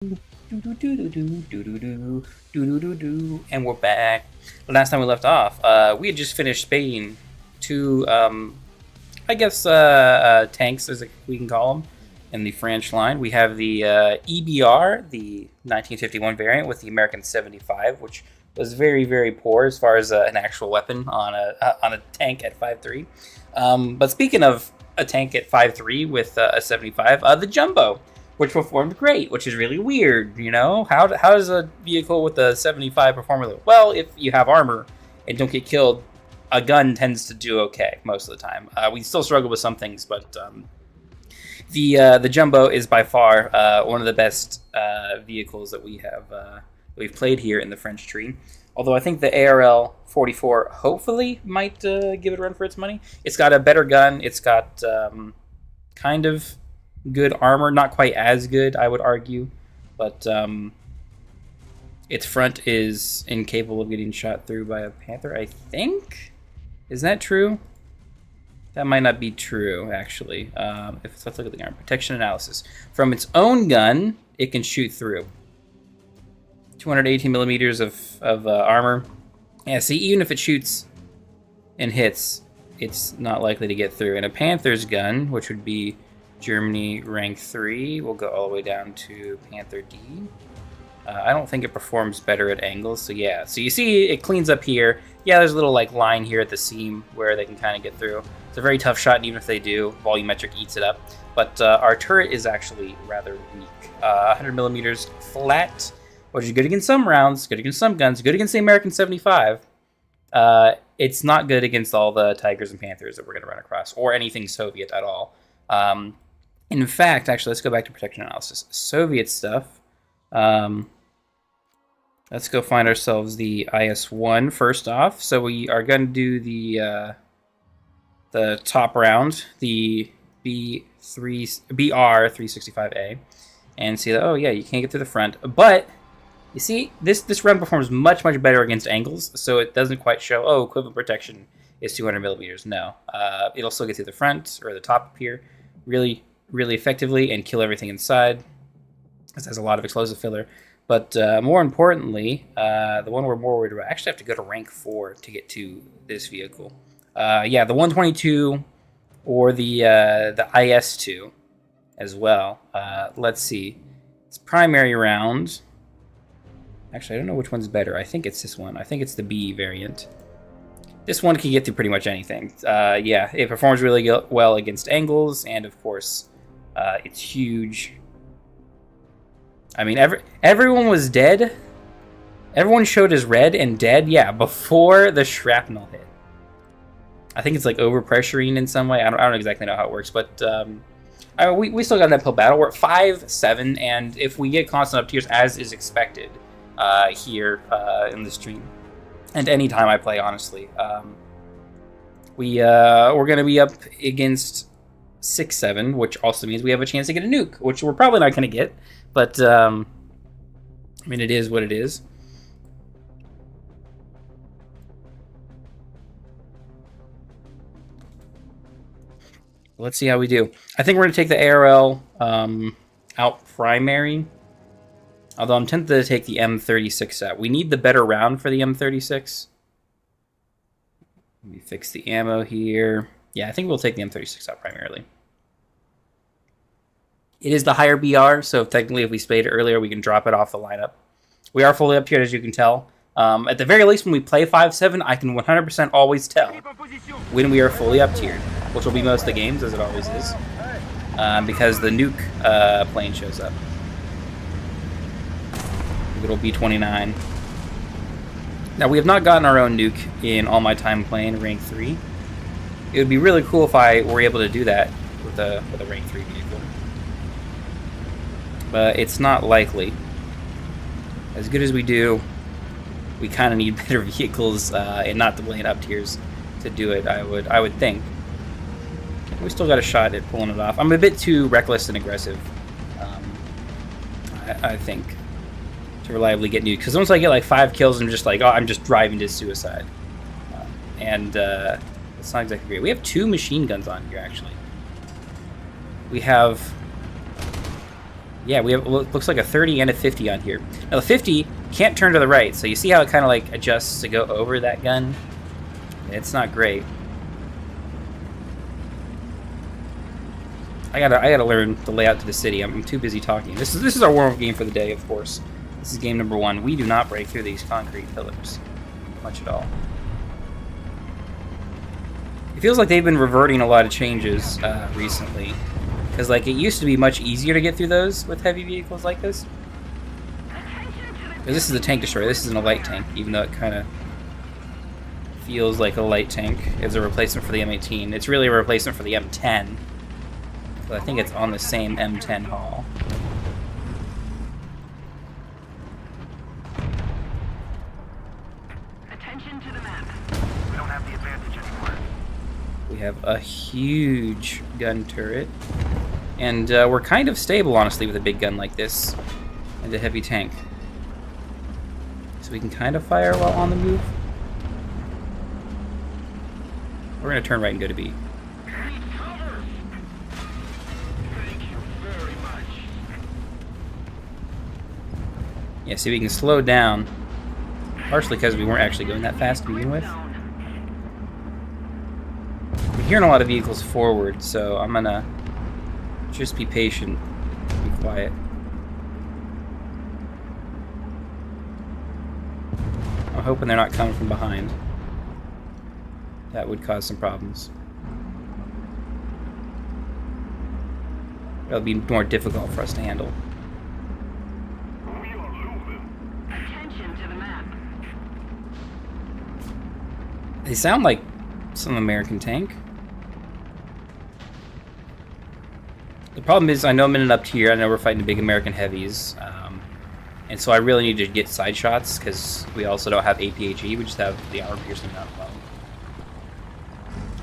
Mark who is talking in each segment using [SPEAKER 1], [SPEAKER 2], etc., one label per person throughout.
[SPEAKER 1] And we're back. Last time we left off, we had just finished spading two, I guess, tanks, as we can call them, in the French line. We have the EBR, the 1951 variant, with the American 75, which was very, very poor as far as an actual weapon on a tank at 5.3. But speaking of a tank at 5.3 with a 75, the Jumbo, which performed great, which is really weird, you know? How does a vehicle with a 75 perform? Well, if you have armor and don't get killed, a gun tends to do okay most of the time. We still struggle with some things, but the Jumbo is by far one of the best vehicles that we've played here in the French tree. Although I think the ARL 44 hopefully might give it a run for its money. It's got a better gun. It's got kind of good armor, not quite as good, I would argue, but its front is incapable of getting shot through by a Panther, I think. Is that true? That might not be true, actually. Let's look at the armor protection analysis. From its own gun, it can shoot through 218 millimeters of armor. Yeah, see, even if it shoots and hits, it's not likely to get through. And a Panther's gun, which would be Germany rank 3, will go all the way down to Panther D. I don't think it performs better at angles, so yeah. So you see it cleans up here. Yeah, there's a little like line here at the seam where they can kind of get through. It's a very tough shot, and even if they do, volumetric eats it up. But our turret is actually rather weak. 100 millimeters flat, which is good against some rounds, good against some guns, good against the American 75. It's not good against all the Tigers and Panthers that we're going to run across, or anything Soviet at all. In fact, actually, let's go back to protection analysis. Soviet stuff. Let's go find ourselves the IS-1 first off. So we are going to do the top round, the BR-365A, and see that, oh yeah, you can't get through the front. But you see, this round performs much, much better against angles, so it doesn't quite show, oh, equivalent protection is 200 millimeters. No. It'll still get through the front or the top up here really, really effectively and kill everything inside. This has a lot of explosive filler. But more importantly, the one we're more worried about, I actually have to go to rank 4 to get to this vehicle. Yeah, the 122 or the IS-2 as well. Let's see. It's primary round. Actually, I don't know which one's better. I think it's this one. I think it's the B variant. This one can get through pretty much anything. Yeah, it performs really well against angles, and of course, it's huge. I mean, everyone was dead. Everyone showed as red and dead, yeah, before the shrapnel hit. I think it's like overpressuring in some way. I don't exactly know how it works, but we still got an uphill battle. We're at 5-7, and if we get constant up tiers, as is expected here in the stream, and any time I play, honestly, we're going to be up against 6-7, which also means we have a chance to get a nuke, which we're probably not going to get, but I mean, it is what it is. Let's see how we do. I think we're going to take the ARL out primary, although I'm tempted to take the M36 out. We need the better round for the M36. Let me fix the ammo here. Yeah, I think we'll take the M36 out primarily. It is the higher BR, so technically if we spayed it earlier, we can drop it off the lineup. We are fully up tiered, as you can tell. At the very least, when we play 5-7, I can 100% always tell when we are fully up tiered, which will be most of the games, as it always is, because the nuke plane shows up. It'll be 29. Now, we have not gotten our own nuke in all my time playing rank 3. It would be really cool if I were able to do that with a rank 3 vehicle. But it's not likely. As good as we do, we kind of need better vehicles and not the blade up tiers to do it, I would think. We still got a shot at pulling it off. I'm a bit too reckless and aggressive, I think, to reliably get nuked. Because once I get like 5 kills, I'm just like, oh, I'm just driving to suicide. And it's not exactly great. We have 2 machine guns on here, actually. We have Yeah, we have looks like a 30 and a 50 on here. Now the 50 can't turn to the right, so you see how it kind of like adjusts to go over that gun? It's not great. I gotta learn the layout to the city. I'm too busy talking. This is our warm-up game for the day, of course. This is game number 1. We do not break through these concrete pillars much at all. It feels like they've been reverting a lot of changes recently, because like it used to be much easier to get through those with heavy vehicles like this. Because this is a tank destroyer. This isn't a light tank, even though it kind of feels like a light tank as a replacement for the M18. It's really a replacement for the M10. I think it's on the same M10 hull.
[SPEAKER 2] Attention to the map. We don't have the advantage anymore.
[SPEAKER 1] We have a huge gun turret. And we're kind of stable, honestly, with a big gun like this. And a heavy tank. So we can kind of fire while on the move. We're going to turn right and go to B. Yeah, see, we can slow down, partially because we weren't actually going that fast to begin with. We're hearing a lot of vehicles forward, so I'm gonna just be patient, be quiet. I'm hoping they're not coming from behind. That would cause some problems. It'll be more difficult for us to handle. They sound like some American tank. The problem is, I know I'm in an up tier. I know we're fighting the big American heavies. And so I really need to get side shots, because we also don't have APHE. We just have the armor piercing mount alone.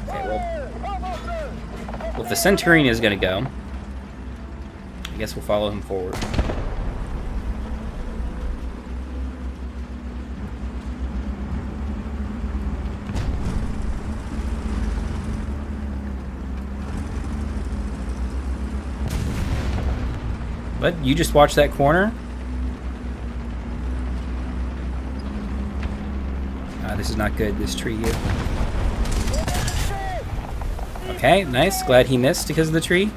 [SPEAKER 1] Okay, well, if the Centurion is going to go, I guess we'll follow him forward. But you just watch that corner. This is not good, this tree here. Okay, nice. Glad he missed because of the tree.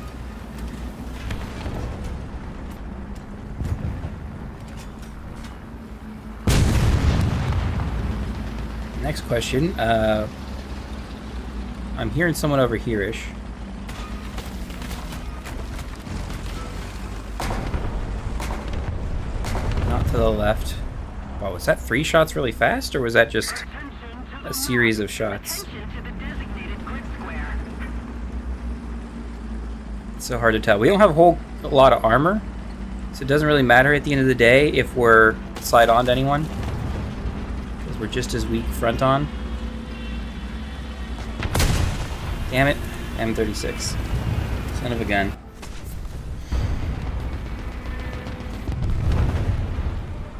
[SPEAKER 1] Next question. I'm hearing someone over here-ish. To the left. Wow, was that 3 shots really fast, or was that just a series of shots? It's so hard to tell. We don't have a lot of armor, so it doesn't really matter at the end of the day if we're side on to anyone, because we're just as weak front on. Damn it, M36. Son of a gun.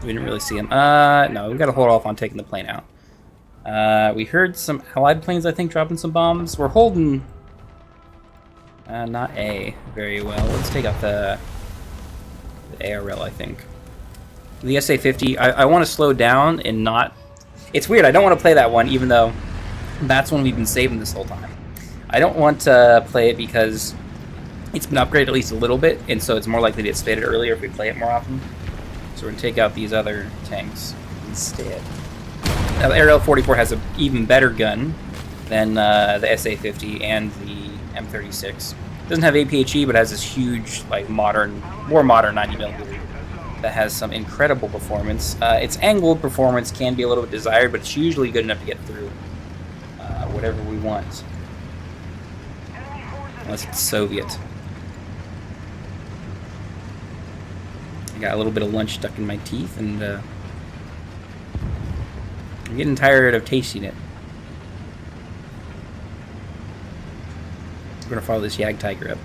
[SPEAKER 1] We didn't really see him. No, we gotta hold off on taking the plane out. We heard some Allied planes, I think, dropping some bombs. We're holding... not A very well. Let's take out the ARL, I think. The SA-50, I want to slow down and not... It's weird, I don't want to play that one, even though that's one we've been saving this whole time. I don't want to play it because it's been upgraded at least a little bit, and so it's more likely to get stated earlier if we play it more often. So we're going to take out these other tanks instead. Now, the ARL-44 has an even better gun than the SA-50 and the M36. It doesn't have APHE, but has this huge, like, more modern 90mm that has some incredible performance. Its angled performance can be a little bit desired, but it's usually good enough to get through whatever we want. Unless it's Soviet. I got a little bit of lunch stuck in my teeth, and I'm getting tired of tasting it. We're gonna follow this Yag Tiger up.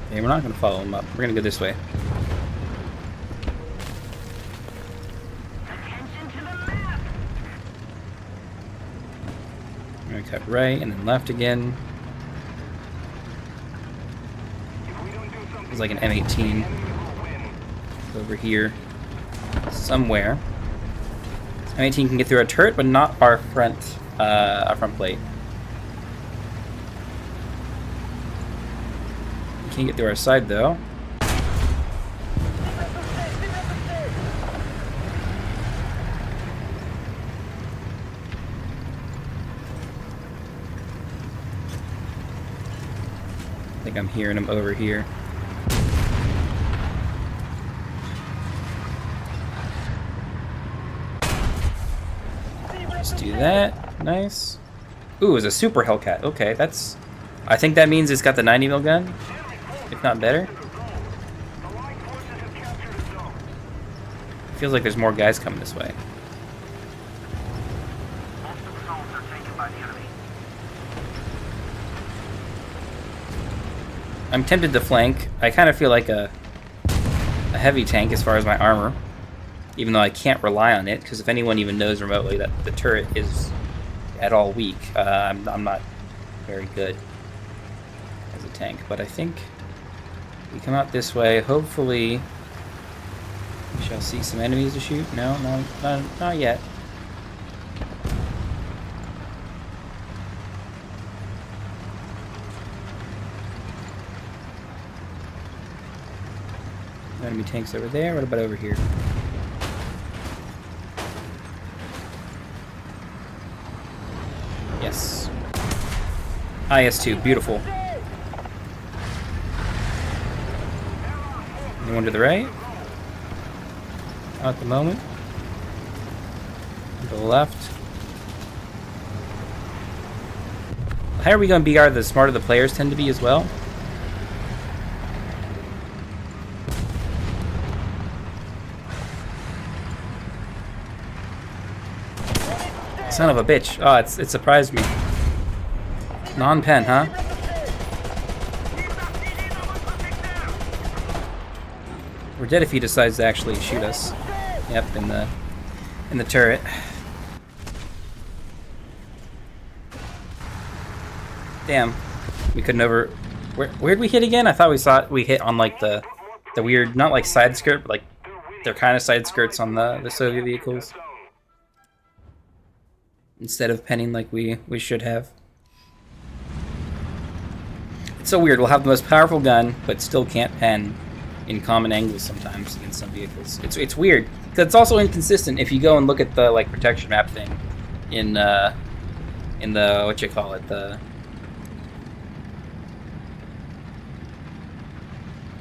[SPEAKER 1] Okay, we're not gonna follow him up. We're gonna go this way.
[SPEAKER 2] Attention to the map.
[SPEAKER 1] We're gonna cut right and then left again. It's like an M18 over here somewhere. M18 can get through our turret, but not our front plate. We can't get through our side though. I think I'm hearing him over here. Let's do that. Nice. Ooh, it's a super Hellcat. Okay, that's... I think that means it's got the 90mm gun, if not better. Feels like there's more guys coming this way.
[SPEAKER 2] Most of the zones are taken by the enemy.
[SPEAKER 1] I'm tempted to flank. I kind of feel like a heavy tank as far as my armor, even though I can't rely on it, because if anyone even knows remotely that the turret is at all weak, I'm not very good as a tank. But I think we come out this way. Hopefully we shall see some enemies to shoot. No, not yet. Enemy tanks over there. What about over here? Yes. IS-2, beautiful. Anyone to the right? Not at the moment. To the left. The higher we go in BR, the smarter the players tend to be as well. Son of a bitch. Oh, it surprised me. Non-pen, huh? We're dead if he decides to actually shoot us. Yep, in the turret. Damn. We couldn't over... Where'd we hit again? I thought we hit on like the weird, not like side skirt, but like they're kind of side skirts on the Soviet vehicles. Instead of penning like we should have. It's so weird. We'll have the most powerful gun, but still can't pen in common angles sometimes against some vehicles. It's weird. Because it's also inconsistent if you go and look at the like protection map thing in the what you call it, the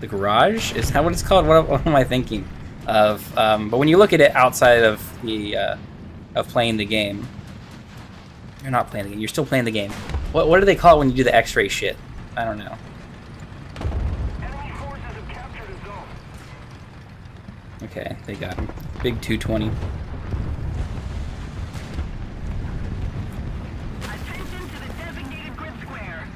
[SPEAKER 1] garage? Is that what it's called? What am I thinking of? But when you look at it outside of the of playing the game. You're not playing the game. You're still playing the game. What do they call it when you do the X-ray shit? I don't know.
[SPEAKER 2] Enemy forces have captured a zone.
[SPEAKER 1] Okay, they got him. Big 220.
[SPEAKER 2] Attention to the designated grid square.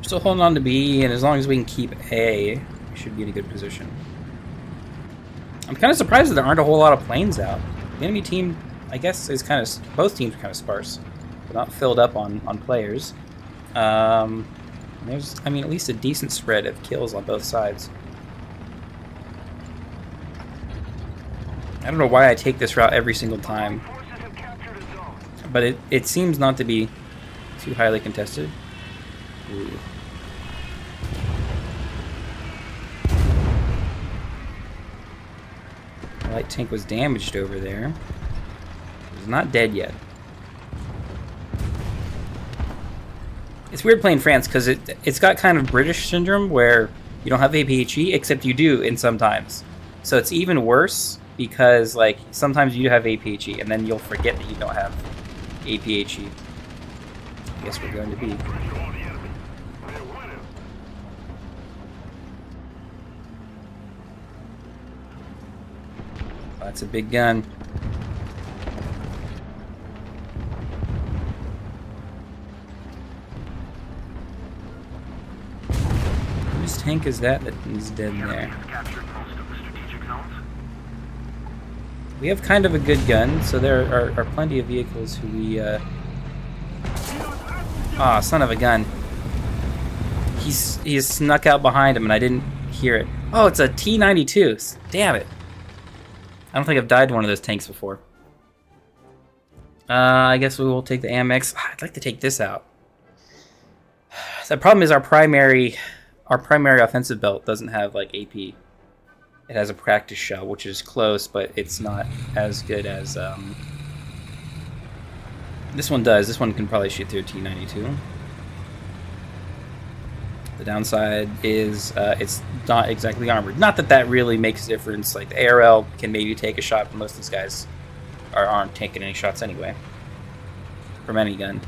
[SPEAKER 1] Still holding on to B, and as long as we can keep A, we should be in a good position. I'm kind of surprised that there aren't a whole lot of planes out. The enemy team, I guess, is kind of... Both teams are kind of sparse. They're not filled up on players. There's, I mean, at least a decent spread of kills on both sides. I don't know why I take this route every single time. But it seems not to be too highly contested. Ooh. The light tank was damaged over there. It's not dead yet. It's weird playing France because it's got kind of British syndrome where you don't have APHE, except you do in sometimes. So it's even worse because like sometimes you have APHE and then you'll forget that you don't have APHE. I guess we're going to be. That's a big gun. tank is that is dead
[SPEAKER 2] The enemy
[SPEAKER 1] there?
[SPEAKER 2] has captured most of the strategic zones.
[SPEAKER 1] We have kind of a good gun, so there are plenty of vehicles who we, Ah, son of a gun. He's snuck out behind him and I didn't hear it. Oh, it's a T-92. Damn it. I don't think I've died to one of those tanks before. I guess we will take the Amex. I'd like to take this out. The problem is our primary offensive belt doesn't have like AP. It has a practice shell, which is close, but it's not as good as this one does. This one can probably shoot through a T-92. The downside is it's not exactly armored. Not that that really makes a difference. Like the ARL can maybe take a shot, but most of these guys aren't taking any shots anyway from any gun.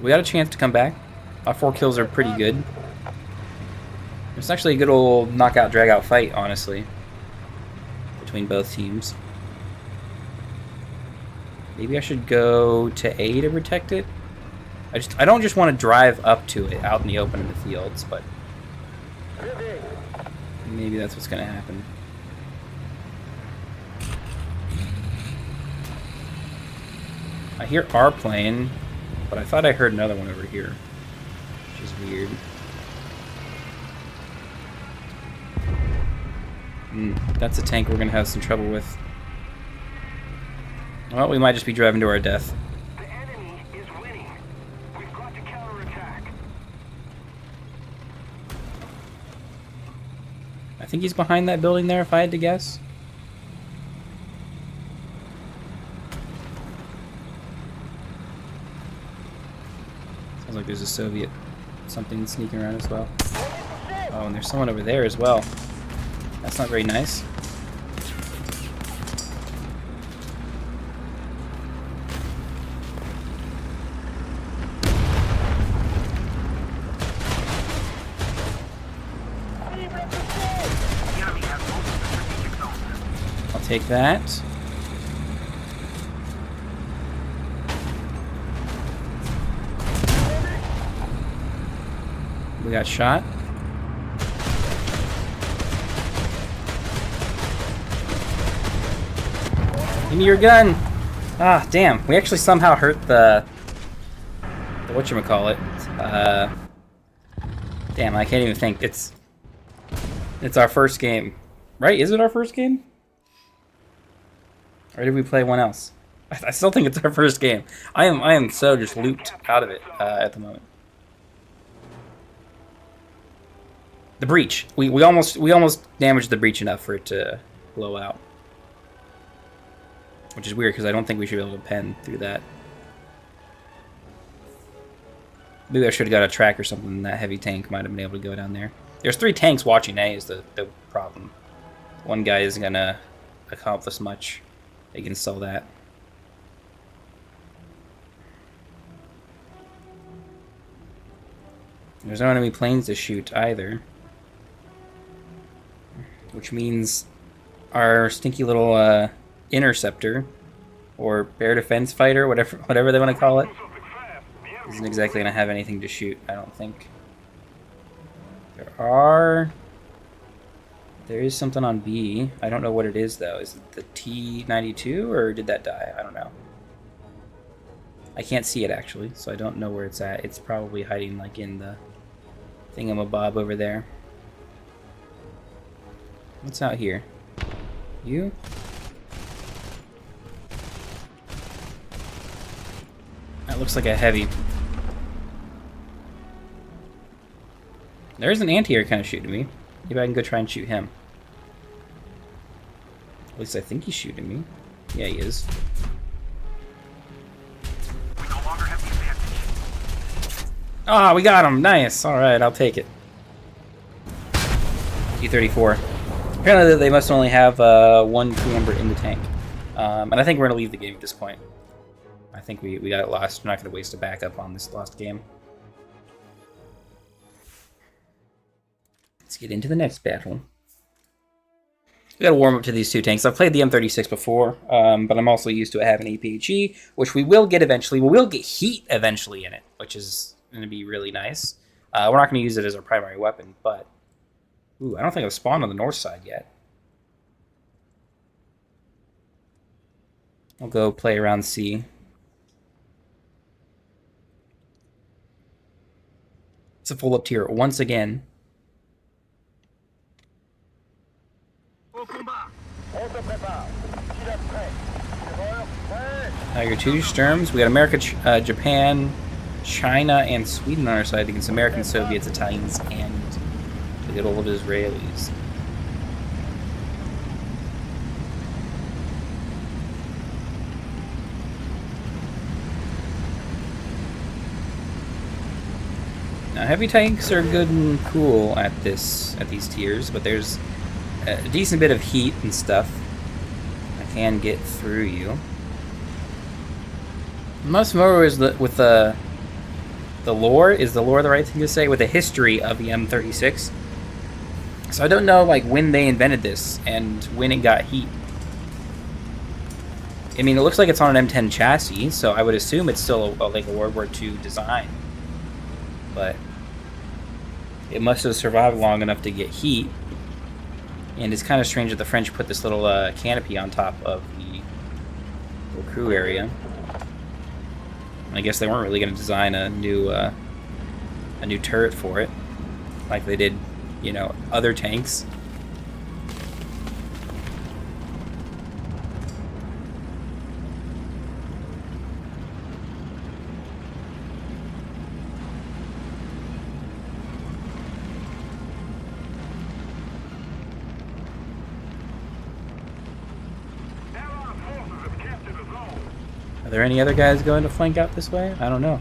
[SPEAKER 1] We got a chance to come back. Our 4 kills are pretty good. It's actually a good old knockout, drag-out fight, honestly, between both teams. Maybe I should go to A to protect it. I don't just want to drive up to it out in the open in the fields, but maybe that's what's going to happen. I hear R plane, but I thought I heard another one over here, which is weird. That's a tank we're going to have some trouble with. Well, we might just be driving to our death.
[SPEAKER 2] The enemy is winning. We've got to counterattack.
[SPEAKER 1] I think he's behind that building there, if I had to guess. Sounds like there's a Soviet something sneaking around as well. Oh, and there's someone over there as well. That's not very nice.
[SPEAKER 2] The enemy has most of the strategic zones.
[SPEAKER 1] I'll take that. We got shot. Give me your gun! Ah, damn. We actually somehow hurt the whatchamacallit. Damn, I can't even think. It's our first game. Right? Is it our first game? Or did we play one else? I still think it's our first game. I am so just looped out of it at the moment. The breach. We almost damaged the breach enough for it to blow out. Which is weird because I don't think we should be able to pen through that. Maybe I should have got a track or something, and that heavy tank might have been able to go down there. There's 3 tanks watching A is the problem. One guy isn't going to accomplish much against all that. There's no enemy planes to shoot either. Which means our stinky little interceptor, or air defense fighter, whatever they want to call it, isn't exactly going to have anything to shoot, I don't think. There is something on B. I don't know what it is, though. Is it the T-92, or did that die? I don't know. I can't see it, actually, so I don't know where it's at. It's probably hiding, like, in the thingamabob over there. What's out here? You? That looks like a heavy. There's an anti-air kind of shooting me. Maybe I can go try and shoot him. At least I think he's shooting me. Yeah, he is.
[SPEAKER 2] We no longer have the advantage.
[SPEAKER 1] Ah, we got him! Nice! Alright, I'll take it. T-34. Apparently they must only have one crew member in the tank. And I think we're going to leave the game at this point. I think we got it lost. We're not going to waste a backup on this lost game. Let's get into the next battle. We got to warm up to these 2 tanks. I've played the M36 before, but I'm also used to it having APHE, which we will get eventually. We will get heat eventually in it, which is going to be really nice. We're not going to use it as our primary weapon, but... Ooh, I don't think I've spawned on the north side yet. I'll go play around C. It's a full up tier once again. Tiger 2 Sturms. We got America, Japan, China, and Sweden on our side against Americans, Soviets, Italians, and the good old Israelis. Now, heavy tanks are good and cool at these tiers, but there's a decent bit of heat and stuff that can get through you. I'm not familiar with the lore. Is the lore the right thing to say? With the history of the M36. So I don't know like when they invented this and when it got heat. I mean, it looks like it's on an M10 chassis, so I would assume it's still like a World War II design. But it must have survived long enough to get heat. And it's kind of strange that the French put this little canopy on top of the little crew area. I guess they weren't really going to design a new turret for it, like they did, you know, other tanks. Are there any other guys going to flank out this way? I don't know.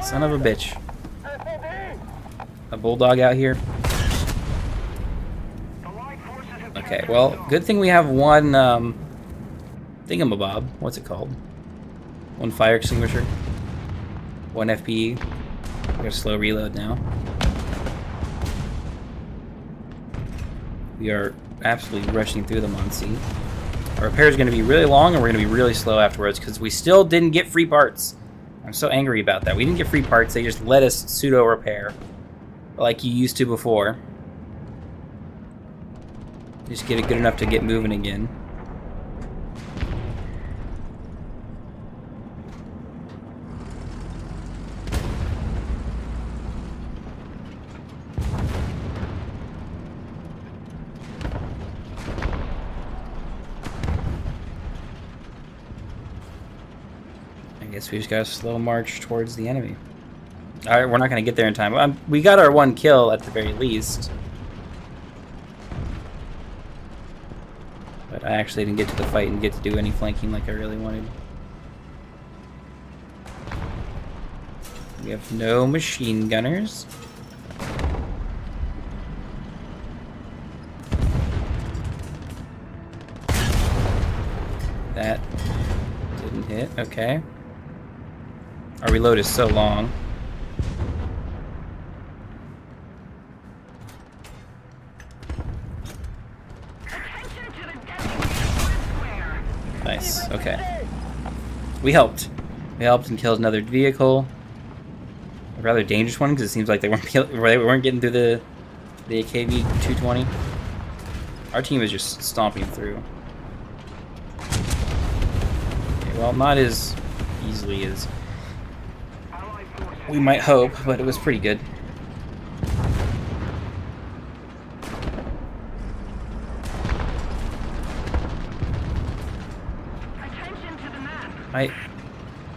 [SPEAKER 1] Son of a bitch. A bulldog out here. Okay, well, good thing we have one thingamabob. What's it called? One fire extinguisher. One FPE. We got a slow reload now. We are absolutely rushing through them on C. Our repair is going to be really long, and we're going to be really slow afterwards because we still didn't get free parts. I'm so angry about that. We didn't get free parts. They just let us pseudo repair like you used to before. Just get it good enough to get moving again. I guess we just got a slow march towards the enemy. Alright, we're not going to get there in time. We got our one kill at the very least. But I actually didn't get to the fight and get to do any flanking like I really wanted. We have no machine gunners. That didn't hit. Okay. Our reload is so long. Nice. Okay. We helped. We helped and killed another vehicle. A rather dangerous one because it seems like they weren't getting through the AKV 220. Our team is just stomping through. Okay, well, not as easily as we might hope, but it was pretty good.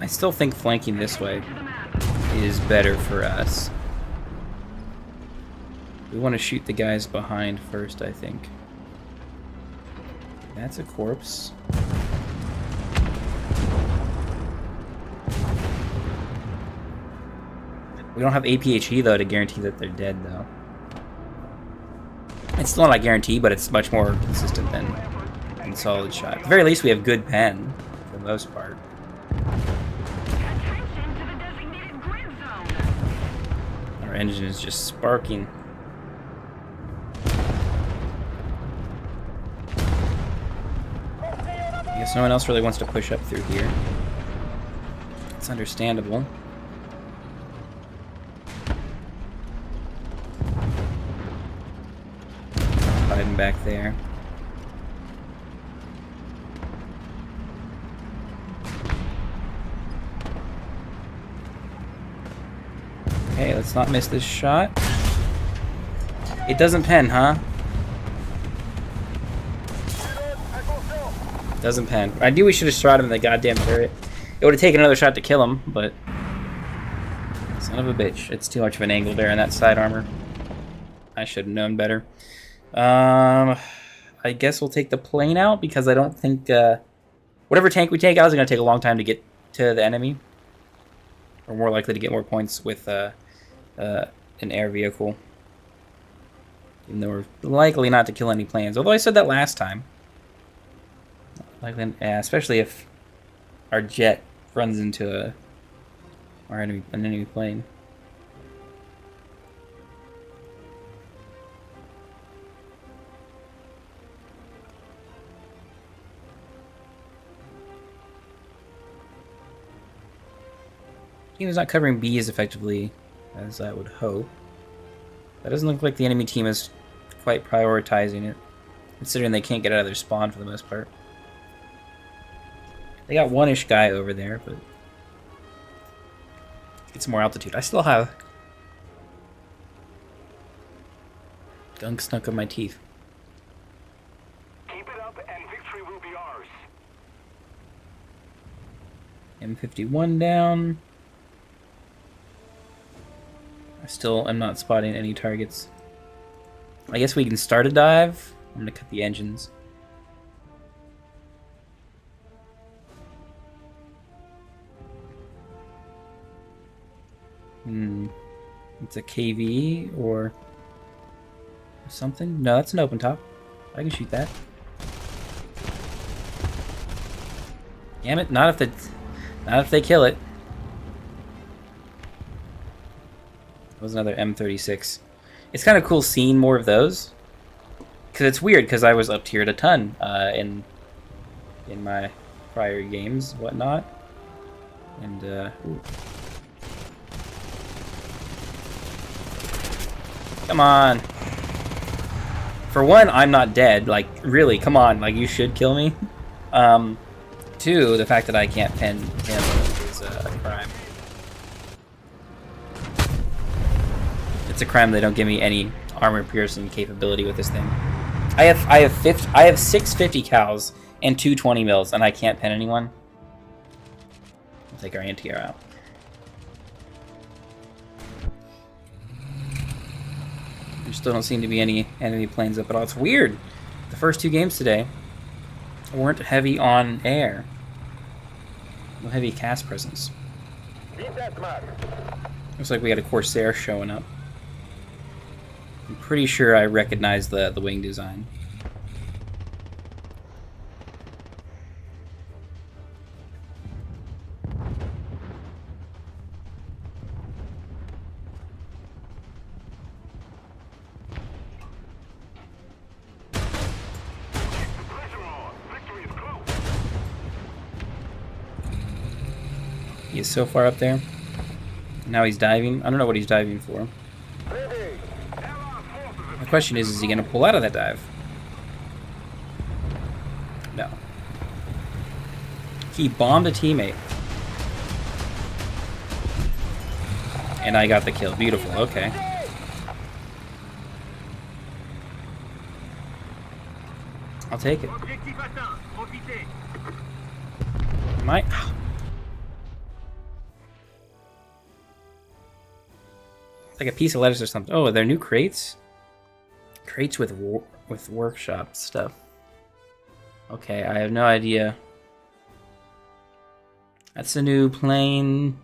[SPEAKER 1] I still think flanking this way is better for us. We want to shoot the guys behind first, I think. That's a corpse. We don't have APHE though to guarantee that they're dead though. It's still not a guarantee, but it's much more consistent than solid shot. At the very least, we have good pen for the most part. Our engine is just sparking. I guess no one else really wants to push up through here. It's understandable. Hiding back there. Okay, let's not miss this shot. It doesn't pen, huh? Doesn't pen. I knew we should have shot him in the goddamn turret. It would have taken another shot to kill him, but... Son of a bitch. It's too much of an angle there in that side armor. I should have known better. I guess we'll take the plane out, because I don't think... whatever tank we take out is going to take a long time to get to the enemy. We're more likely to get more points with an air vehicle. Even though we're likely not to kill any planes. Although I said that last time. Likely, yeah, especially if our jet runs into an enemy plane. Team is not covering B as effectively as I would hope. That doesn't look like the enemy team is quite prioritizing it, considering they can't get out of their spawn for the most part. They got one-ish guy over there, but get some more altitude. I still have gunk stuck in my teeth.
[SPEAKER 2] Keep it up and victory will be ours.
[SPEAKER 1] M51 down. I still am not spotting any targets. I guess we can start a dive. I'm gonna cut the engines. It's a KV or something. No, that's an open top. I can shoot that. Damn it! Not if they kill it. That was another M36. It's kind of cool seeing more of those, because it's weird because I was up tiered a ton in my prior games, whatnot, and ooh. Come on. For one, I'm not dead. Like, really, come on. Like, you should kill me. Two, the fact that I can't pin him is a crime. It's a crime they don't give me any armor piercing capability with this thing. I have 650 cals and 220 mils, and I can't pin anyone. We'll take our anti-air out. There still don't seem to be any enemy planes up at all. It's weird. The first two games today weren't heavy on air. No heavy cast presence. Looks like we got a Corsair showing up. I'm pretty sure I recognize the wing design. He is so far up there. Now he's diving. I don't know what he's diving for. The question is he going to pull out of that dive? No. He bombed a teammate. And I got the kill. Beautiful. Okay. I'll take it. Might. Like a piece of lettuce or something. Oh, are there new crates? Crates with workshop stuff. Okay, I have no idea. That's a new plane.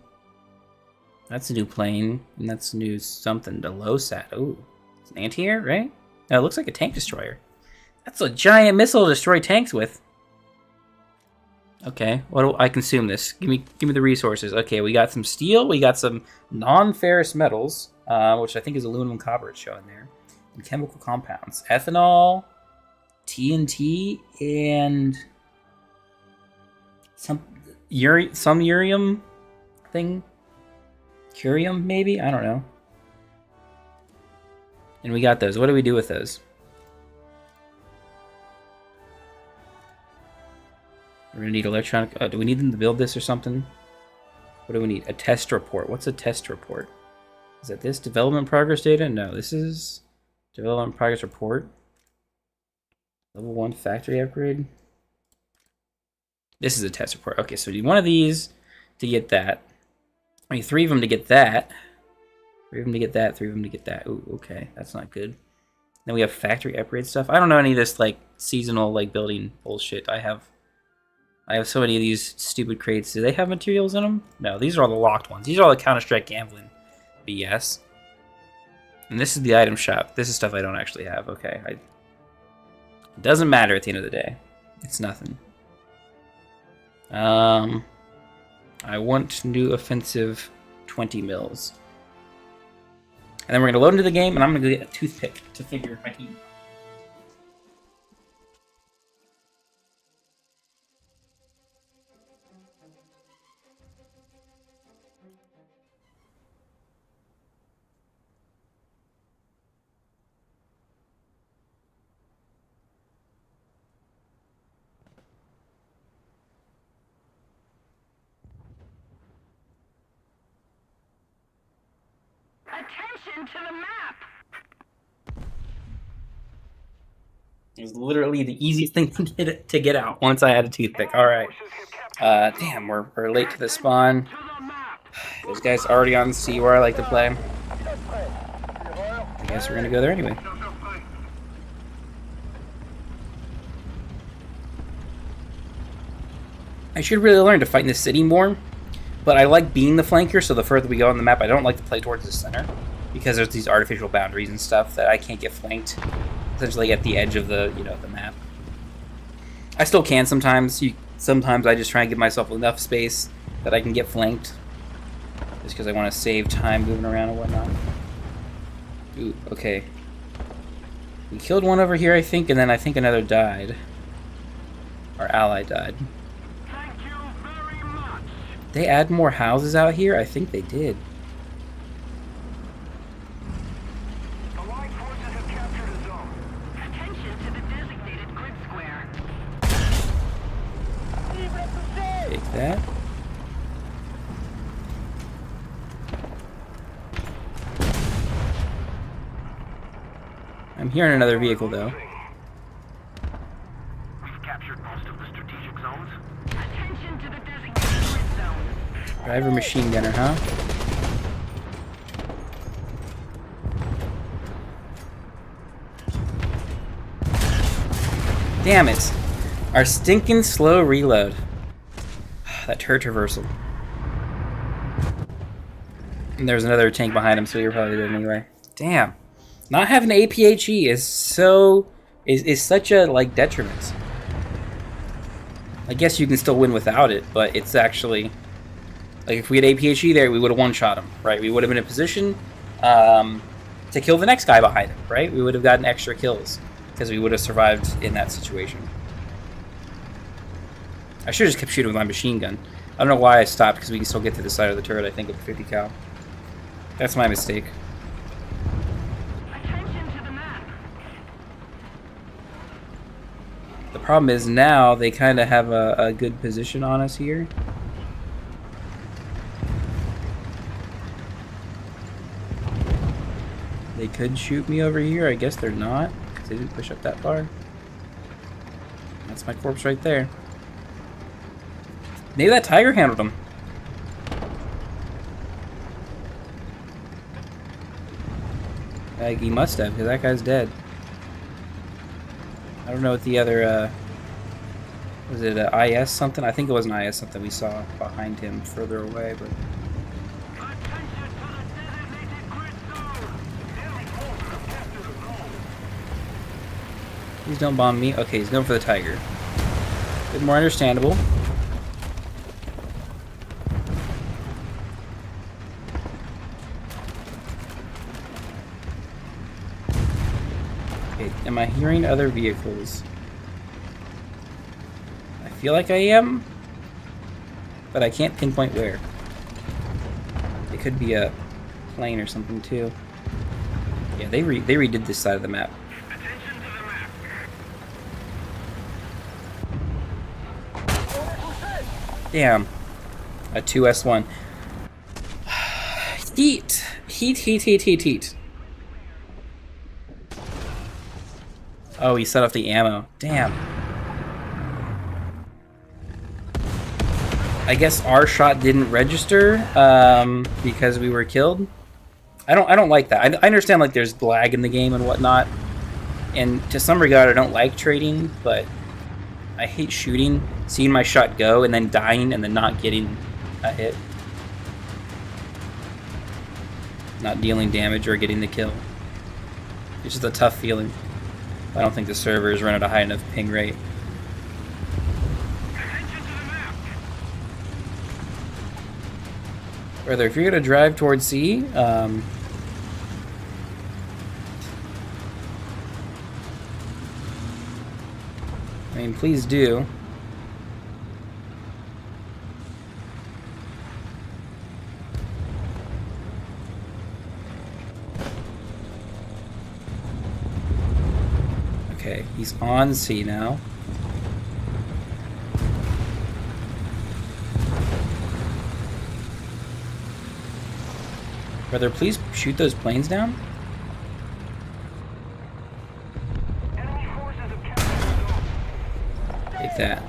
[SPEAKER 1] That's a new plane. And that's a new something. The LOSAT. Oh, it's an anti-air, right? No, it looks like a tank destroyer. That's a giant missile to destroy tanks with. Okay, what do I consume this? Give me the resources. Okay, we got some steel. We got some non-ferrous metals, which I think is aluminum copper. It's showing there. And chemical compounds: ethanol, TNT, and some urium thing. Curium, maybe? I don't know. And we got those. What do we do with those? We're gonna need electronic... do we need them to build this or something? What do we need? A test report. What's a test report? Is that this? Development progress data? No, this is... Development progress report. Level 1 factory upgrade. This is a test report. Okay, so we need one of these to get that. I need 3 of them to get that. 3 of them to get that. 3 of them to get that. Ooh, okay. That's not good. Then we have factory upgrade stuff. I don't know any of this, like, seasonal, like, building bullshit. I have so many of these stupid crates. Do they have materials in them? No, these are all the locked ones. These are all the Counter-Strike gambling BS. And this is the item shop. This is stuff I don't actually have. Okay. It doesn't matter at the end of the day. It's nothing. I want new offensive 20 mils. And then we're going to load into the game, and I'm going to get a toothpick to figure if I can...
[SPEAKER 3] Attention to the map!
[SPEAKER 1] It was literally the easiest thing to get out once I had a toothpick. Alright. Damn, we're late to the spawn. Those guys already on the sea where I like to play. I guess we're gonna go there anyway. I should really learn to fight in the city more. But I like being the flanker, so the further we go on the map, I don't like to play towards the center. Because there's these artificial boundaries and stuff that I can't get flanked. Essentially at the edge of the, the map. I still can sometimes. Sometimes I just try and give myself enough space that I can get flanked. Just because I want to save time moving around and whatnot. Ooh, okay. We killed one over here, I think, and then I think another died. Our ally died. They add more houses out here? I think they did.
[SPEAKER 3] Allied forces have captured a zone. Attention to the designated grid square.
[SPEAKER 1] Take that. I'm hearing another vehicle, though.
[SPEAKER 2] We've captured most of the strategic zones.
[SPEAKER 3] Attention to the designated grid zone.
[SPEAKER 1] Driver machine gunner, huh? Damn it. Our stinking slow reload. That turret traversal. And there's another tank behind him, so you're probably dead anyway. Damn. Not having APHE is such a, like, detriment. I guess you can still win without it, but it's actually... Like, if we had APHE there, we would have one-shot him, right? We would have been in a position to kill the next guy behind him, right? We would have gotten extra kills, because we would have survived in that situation. I should have just kept shooting with my machine gun. I don't know why I stopped, because we can still get to the side of the turret, I think, with 50 cal. That's my mistake.
[SPEAKER 3] Attention to the map.
[SPEAKER 1] The problem is now they kind of have a good position on us here. They could shoot me over here. I guess they're not, because they didn't push up that far. That's my corpse right there. Maybe that tiger handled him. Like, he must have, because that guy's dead. I don't know what the other, was it an IS something? I think it was an IS something we saw behind him further away, but... Please don't bomb me. Okay, he's going for the tiger. A bit more understandable. Okay, am I hearing other vehicles? I feel like I am, but I can't pinpoint where. It could be a plane or something too. Yeah, they redid this side of the map.
[SPEAKER 2] Attention to the map.
[SPEAKER 1] Damn. A 2S1. Heat. Heat. Oh, he set off the ammo. Damn. I guess our shot didn't register because we were killed. I don't like that. I understand like there's lag in the game and whatnot, and to some regard I don't like trading, but I hate shooting, seeing my shot go and then dying and then not getting a hit, not dealing damage or getting the kill. It's just a tough feeling. I don't think the servers run at a high enough ping rate. Brother, if you're gonna drive towards C, I mean, please do. Okay, he's on C now. Brother, please shoot those planes down. Take that.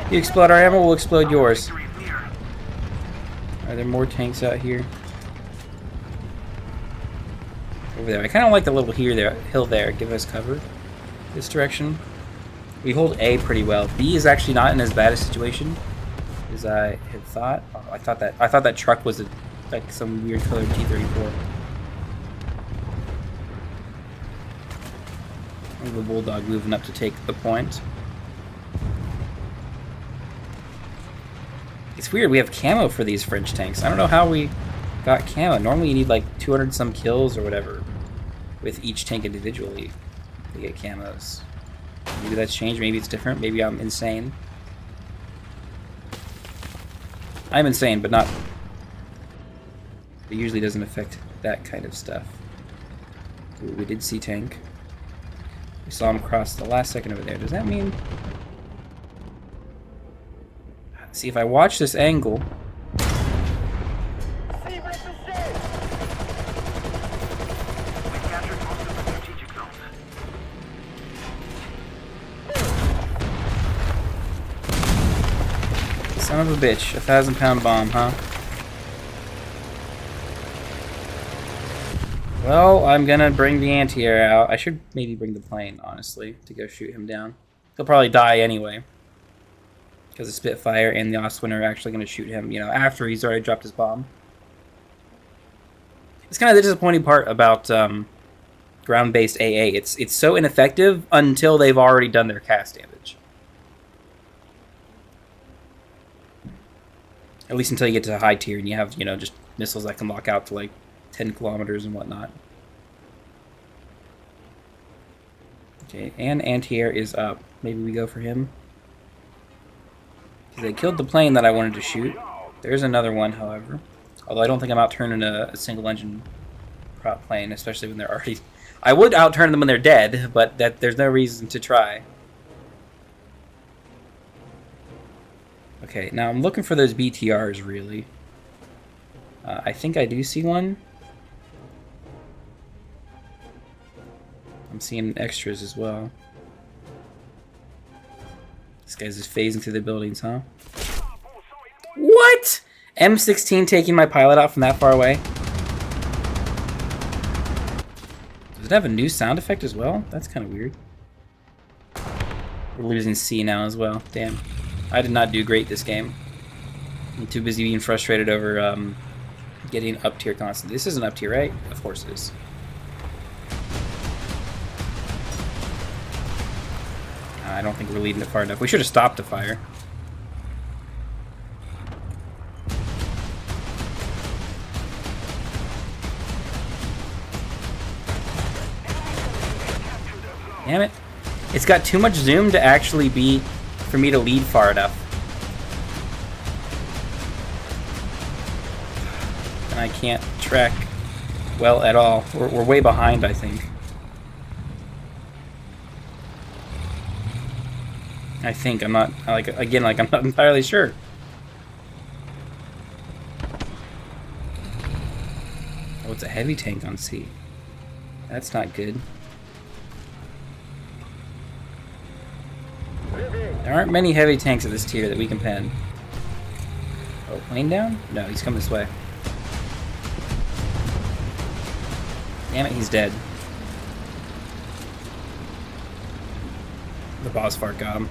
[SPEAKER 1] You explode our ammo, we'll explode yours. Are there more tanks out here? Over there. I kind of like the little hill there. Give us cover. This direction. We hold A pretty well. B is actually not in as bad a situation as I had thought. Oh, I thought that truck was like some weird colored T-34. The Bulldog moving up to take the point. It's weird, we have camo for these French tanks. I don't know how we got camo. Normally you need like 200 some kills or whatever with each tank individually to get camos. Maybe that's changed, maybe it's different, maybe I'm insane. I'm insane, but not... It usually doesn't affect that kind of stuff. Ooh, we did see tank. We saw him cross the last second over there. Does that mean... See, if I watch this angle... Son of a bitch. 1,000-pound bomb, huh? Well, I'm gonna bring the anti-air out. I should maybe bring the plane, honestly, to go shoot him down. He'll probably die anyway. Because the Spitfire and the Oswin are actually gonna shoot him, you know, after he's already dropped his bomb. It's kind of the disappointing part about ground-based AA. It's so ineffective until they've already done their cast damage. At least until you get to high tier and you have, you know, just missiles that can lock out to like 10 kilometers and whatnot. Okay, and anti-air is up. Maybe we go for him. They killed the plane that I wanted to shoot. There's another one, however. Although I don't think I'm out-turning a single-engine prop plane, especially when they're already... I would out-turn them when they're dead, but there's no reason to try. Okay, now I'm looking for those BTRs, really. I think I do see one. I'm seeing extras as well. This guy's just phasing through the buildings, huh? What? M16 taking my pilot out from that far away? Does it have a new sound effect as well? That's kind of weird. We're losing C now as well. Damn. I did not do great this game. I'm too busy being frustrated over getting up tier constantly. This isn't up tier, right? Of course it is. I don't think we're leading it far enough. We should have stopped the fire. Damn it. It's got too much zoom to actually be for me to lead far enough. I can't track well at all. We're way behind, I think. I'm not, like, again, like, I'm not entirely sure. Oh, it's a heavy tank on C. That's not good. There aren't many heavy tanks at this tier that we can pen. Oh, plane down? No, he's coming this way. Damn it, he's dead. The boss fart got him.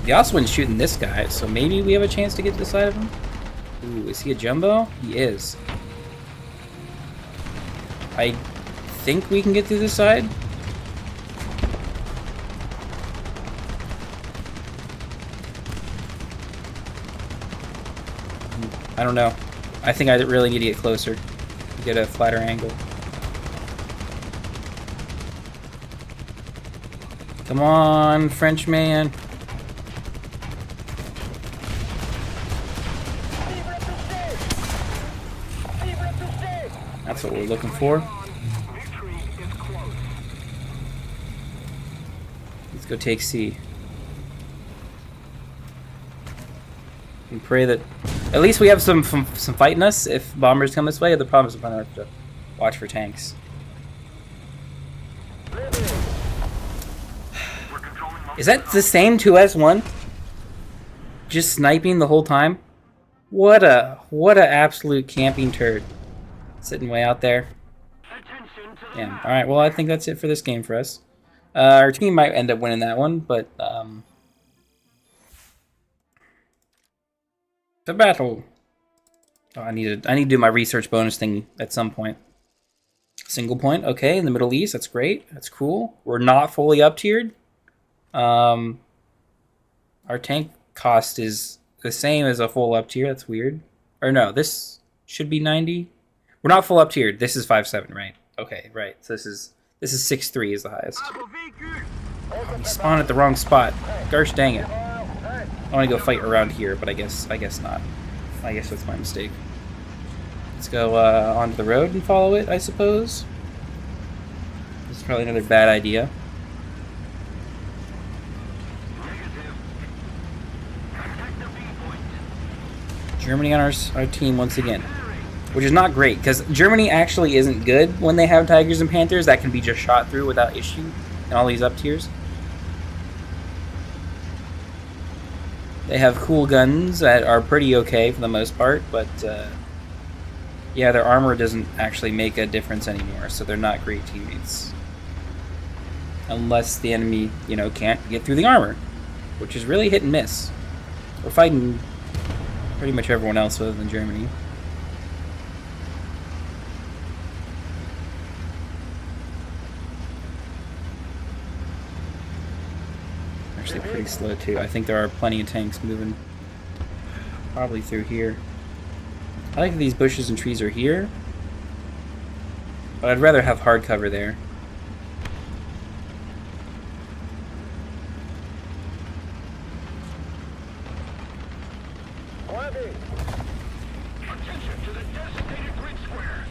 [SPEAKER 1] The Oswin's shooting this guy, so maybe we have a chance to get to the side of him? Ooh, is he a jumbo? He is. I think we can get through this side. I don't know. I think I really need to get closer. Get a flatter angle. Come on, Frenchman. That's what we're looking for. Let's go take C. And pray that at least we have some fighting us if bombers come this way. The problem is we're gonna have to watch for tanks. Is that the same 2S1? Just sniping the whole time? What a absolute camping turd. Sitting way out there. Damn. Alright, well I think that's it for this game for us. Our team might end up winning that one, but the battle. Oh, I need to do my research bonus thing at some point. Single point, okay, in the Middle East, that's great. That's cool. We're not fully up tiered. Our tank cost is the same as a full up tier. That's weird. Or no, this should be 90. We're not full up tiered. This is 5.7, right? Okay, right. So this is 6.3 is the highest. You spawned at the wrong spot. Gosh dang it. I want to go fight around here, but I guess not. I guess that's my mistake. Let's go onto the road and follow it, I suppose. This is probably another bad idea. Germany on our team once again, which is not great because Germany actually isn't good when they have Tigers and Panthers that can be just shot through without issue in all these up tiers. They have cool guns that are pretty okay for the most part, but yeah, their armor doesn't actually make a difference anymore, so they're not great teammates. Unless the enemy, you know, can't get through the armor, which is really hit and miss. We're fighting pretty much everyone else other than Germany. Actually pretty slow too. I think there are plenty of tanks moving probably through here. I like that these bushes and trees are here, but I'd rather have hard cover there.
[SPEAKER 3] Attention to the designated grid square.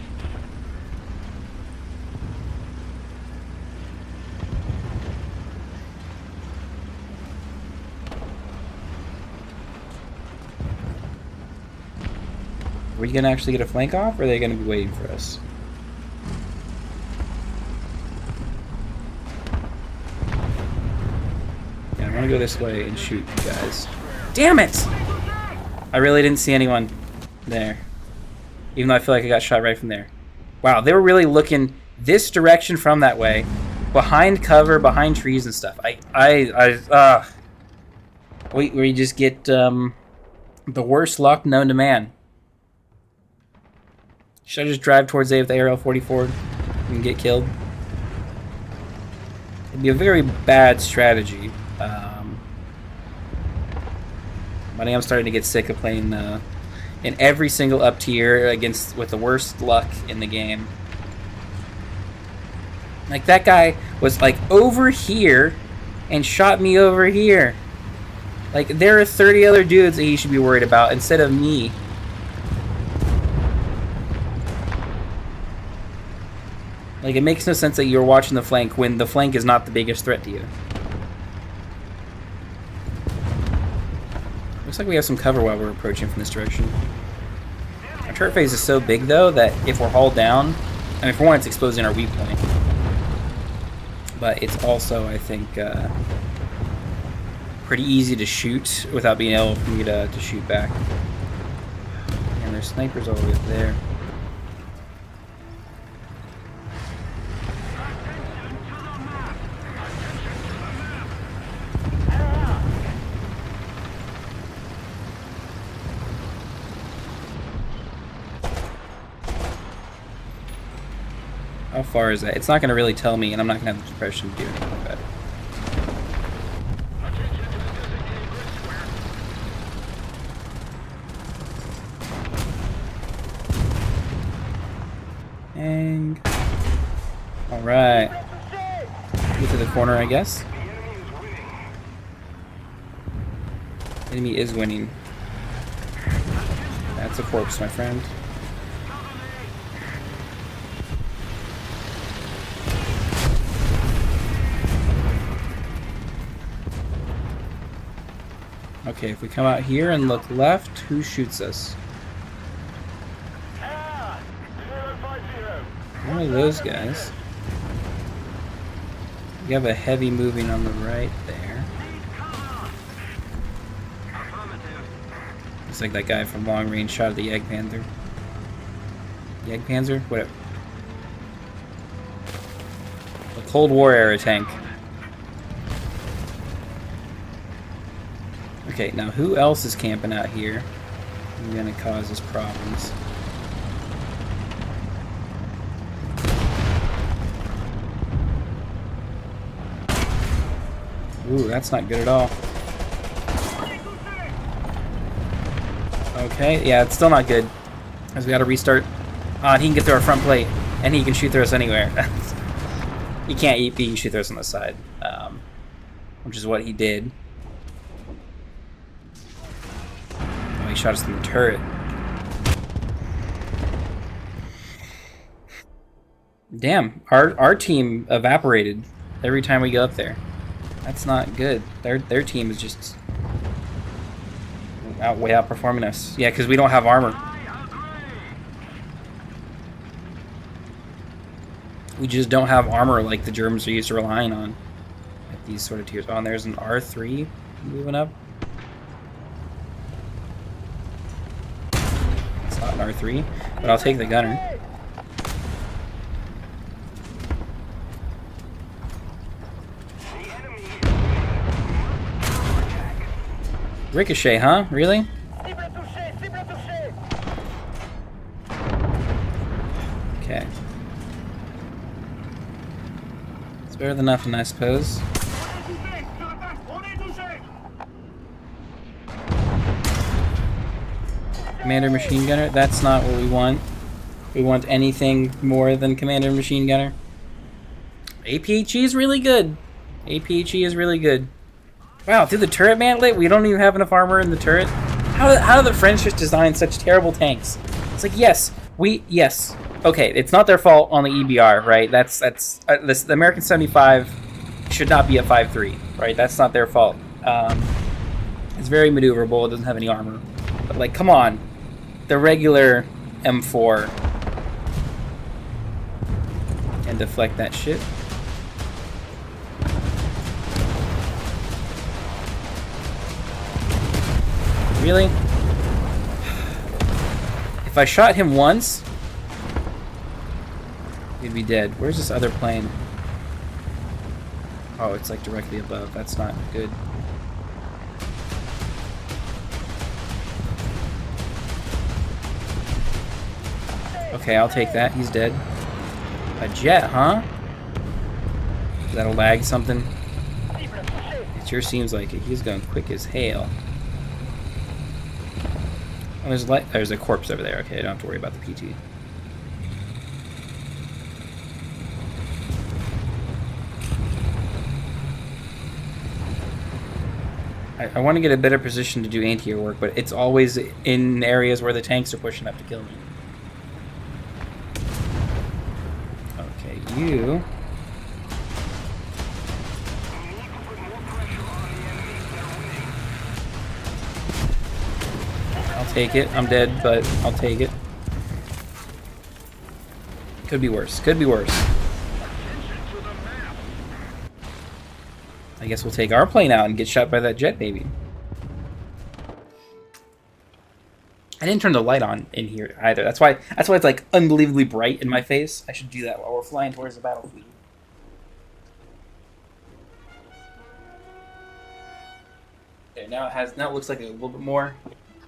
[SPEAKER 1] Are we gonna actually get a flank off, or are they gonna be waiting for us? Yeah, I wanna go this way and shoot you guys. Damn it! I really didn't see anyone there. Even though I feel like I got shot right from there. Wow, they were really looking this direction from that way. Behind cover, behind trees and stuff. We just get the worst luck known to man. Should I just drive towards A with the ARL-44 and get killed? It'd be a very bad strategy. But I am starting to get sick of playing in every single up tier with the worst luck in the game. Like, that guy was like over here and shot me over here. Like, there are 30 other dudes that he should be worried about instead of me. Like, it makes no sense that you're watching the flank when the flank is not the biggest threat to you. Looks like we have some cover while we're approaching from this direction. Our turret phase is so big, though, that if we're hauled down... I mean, for one, it's exposing our weak point. But it's also, I think, pretty easy to shoot without being able for me to shoot back. And there's snipers all the way up there. How far is that? It's not going to really tell me, and I'm not going to have the suppression to do anything about it. And... Alright. Get to the corner, I guess. Enemy is winning. That's a corpse, my friend. Okay, if we come out here and look left, who shoots us? One of those guys. You have a heavy moving on the right there. Looks like that guy from long range shot at the Jagdpanzer. Jagdpanzer? Whatever. The Cold War era tank. Okay, now who else is camping out here and gonna cause us problems? Ooh, that's not good at all. Okay, yeah, it's still not good. Because we gotta restart. And he can get through our front plate, and he can shoot through us anywhere. He can't eat, he can shoot through us on the side. Which is what he did. Oh, he shot us from the turret. Damn, our team evaporated every time we go up there. That's not good. Their team is just way outperforming us. Yeah, because we don't have armor. We just don't have armor like the Germans are used to relying on at these sort of tiers. Oh, and there's an R3 moving up. It's not an R3, but I'll take the gunner. Ricochet, huh? Really? Okay. It's better than nothing, I suppose. Commander Machine Gunner? That's not what we want. We want anything more than Commander Machine Gunner. APHE is really good. APHE is really good. Wow, through the turret mantlet? We don't even have enough armor in the turret? How do the French just design such terrible tanks? It's like, yes. Okay, it's not their fault on the EBR, right? The American 75 should not be a 5.3, right? That's not their fault. It's very maneuverable. It doesn't have any armor. But, like, come on. The regular M4 can deflect that shit. Really? If I shot him once, he'd be dead. Where's this other plane? Oh, it's like directly above. That's not good. Okay, I'll take that. He's dead. A jet, huh? Is that a lag something? It sure seems like it. He's going quick as hell. Oh, there's a corpse over there. Okay, I don't have to worry about the PT. I want to get a better position to do anti-air work, but it's always in areas where the tanks are pushing up to kill me. Okay, You. I'll take it. I'm dead, but I'll take it. Could be worse. Could be worse. I guess we'll take our plane out and get shot by that jet baby. I didn't turn the light on in here either. That's why it's like unbelievably bright in my face. I should do that while we're flying towards the battlefield. Okay, now it looks like a little bit more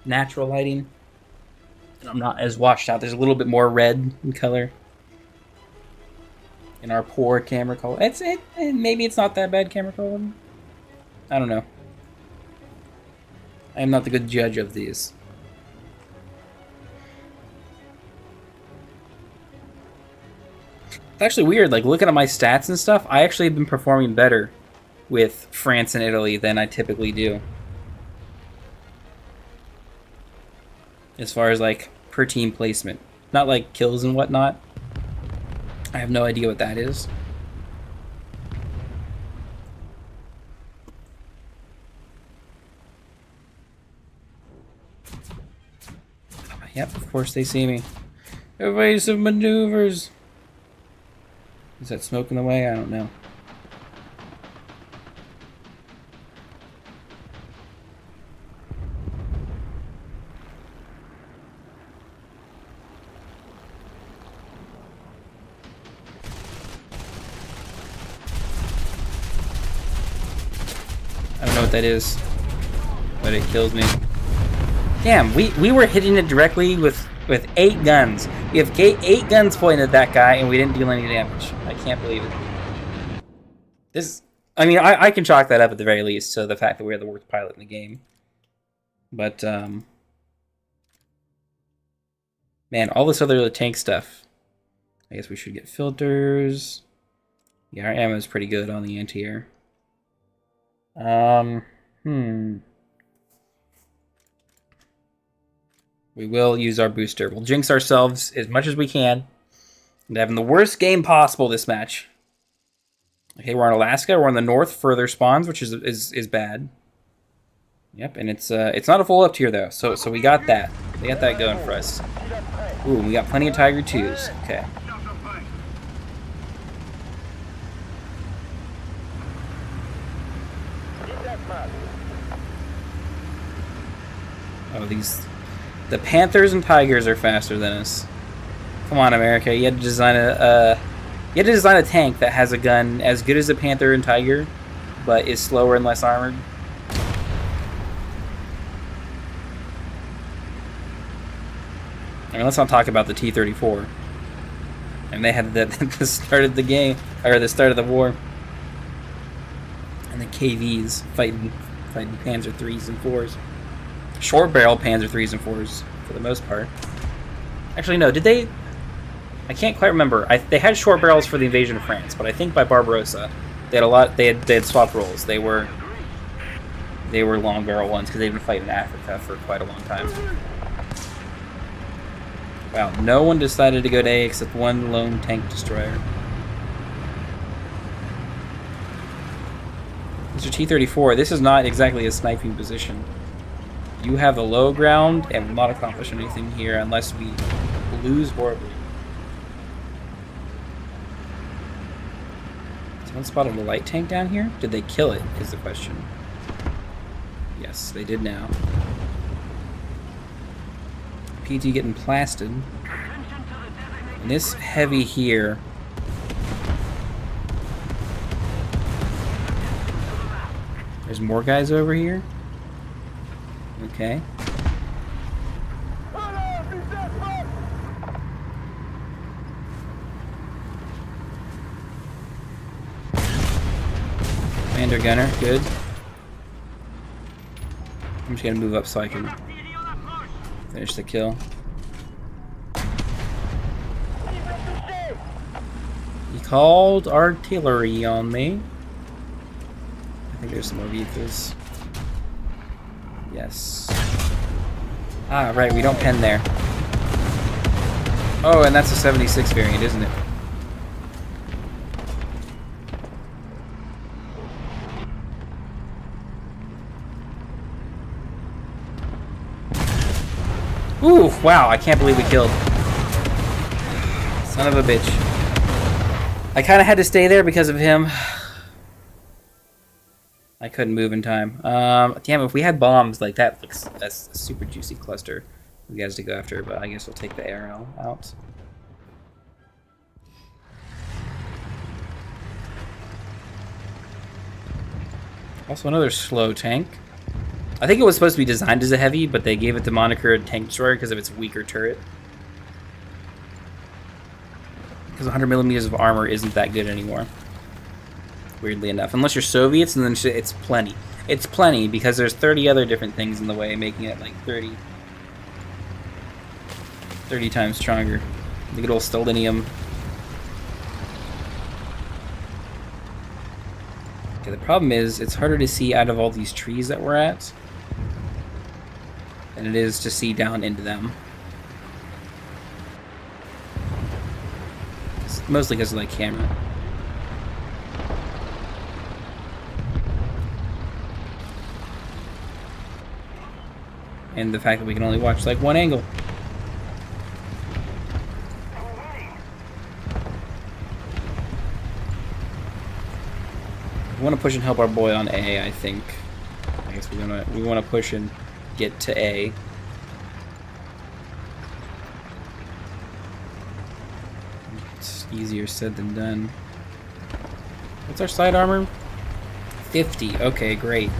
[SPEAKER 1] natural lighting. And I'm not as washed out. There's a little bit more red in color. In our poor camera quality. Maybe it's not that bad camera quality. I don't know. I am not the good judge of these. It's actually weird, like looking at my stats and stuff, I actually have been performing better with France and Italy than I typically do. As far as like per team placement. Not like kills and whatnot. I have no idea what that is. Yep, of course they see me. Evasive maneuvers. Is that smoke in the way? I don't know. I don't know what that is, but it kills me. Damn, we were hitting it directly with 8 guns. We have 8 guns pointed at that guy, and we didn't deal any damage. I can't believe it. I mean, I can chalk that up at the very least to the fact that we're the worst pilot in the game. But, man, all this other tank stuff. I guess we should get filters. Yeah, our ammo is pretty good on the anti-air. We will use our booster. We'll jinx ourselves as much as we can into having the worst game possible this match. Okay, we're on Alaska. We're on the north further spawns, which is bad. Yep, and it's not a full up tier though, so we got that. We got that going for us. Ooh, we got plenty of Tiger 2s. Okay. Oh, the Panthers and Tigers are faster than us. Come on, America! You had to design a tank that has a gun as good as a Panther and Tiger, but is slower and less armored. I mean, let's not talk about the T-34. And they had that at the start of the game, or the start of the war. And the KVs fighting Panzer 3s and 4s. Short barrel Panzer 3s and 4s for the most part. Actually, no, did they? I can't quite remember. They had short barrels for the invasion of France, but I think by Barbarossa they had a lot. They had swapped roles. They were long barrel ones because they've been fighting in Africa for quite a long time. Wow, no one decided to go to A except one lone tank destroyer. Mr. T-34, this is not exactly a sniping position. You have the low ground and will not accomplish anything here unless we lose horribly. Someone spotted a light tank down here? Did they kill it, is the question. Yes, they did now. PT getting blasted. And this heavy here. There's more guys over here. Okay. Commander gunner, good. I'm just gonna move up so I can finish the kill. He called artillery on me. I think there's some more vehicles. Yes. Ah, right, we don't pen there. Oh, and that's a 76 variant, isn't it? Ooh, wow, I can't believe we killed. Son of a bitch. I kind of had to stay there because of him. I couldn't move in time. Damn, if we had bombs, like that looks... That's a super juicy cluster for you guys to go after, but I guess we'll take the arrow out. Also another slow tank. I think it was supposed to be designed as a heavy, but they gave it the moniker Tank Destroyer because of its weaker turret. Because 100 millimeters of armor isn't that good anymore. Weirdly enough. Unless you're Soviets, and then it's plenty. It's plenty, because there's 30 other different things in the way, making it like 30 times stronger. The good old Stalinium. Okay, the problem is, it's harder to see out of all these trees that we're at than it is to see down into them. It's mostly because of, like, camera. And the fact that we can only watch, like, one angle. We want to push and help our boy on A, I think. I guess we want to push and get to A. It's easier said than done. What's our side armor? 50. Okay, great.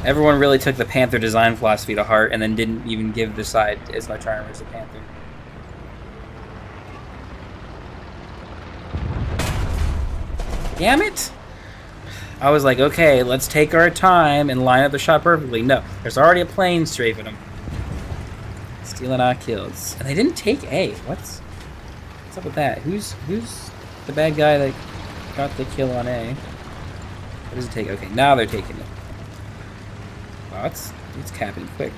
[SPEAKER 1] Everyone really took the Panther design philosophy to heart and then didn't even give the side as much armor as the Panther. Damn it! I was like, okay, let's take our time and line up the shot perfectly. No, there's already a plane strafing them. Stealing our kills. And they didn't take A. What's up with that? Who's the bad guy that got the kill on A? What does it take? Okay, now they're taking it. Wow, it's capping quick.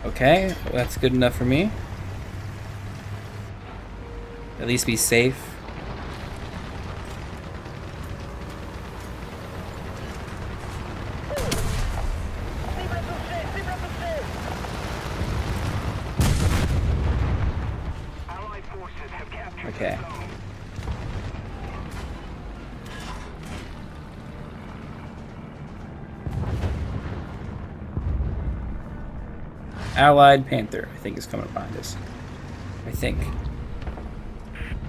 [SPEAKER 1] Okay, that's good enough for me. At least be safe. Okay. Allied Panther, I think, is coming behind us. I think.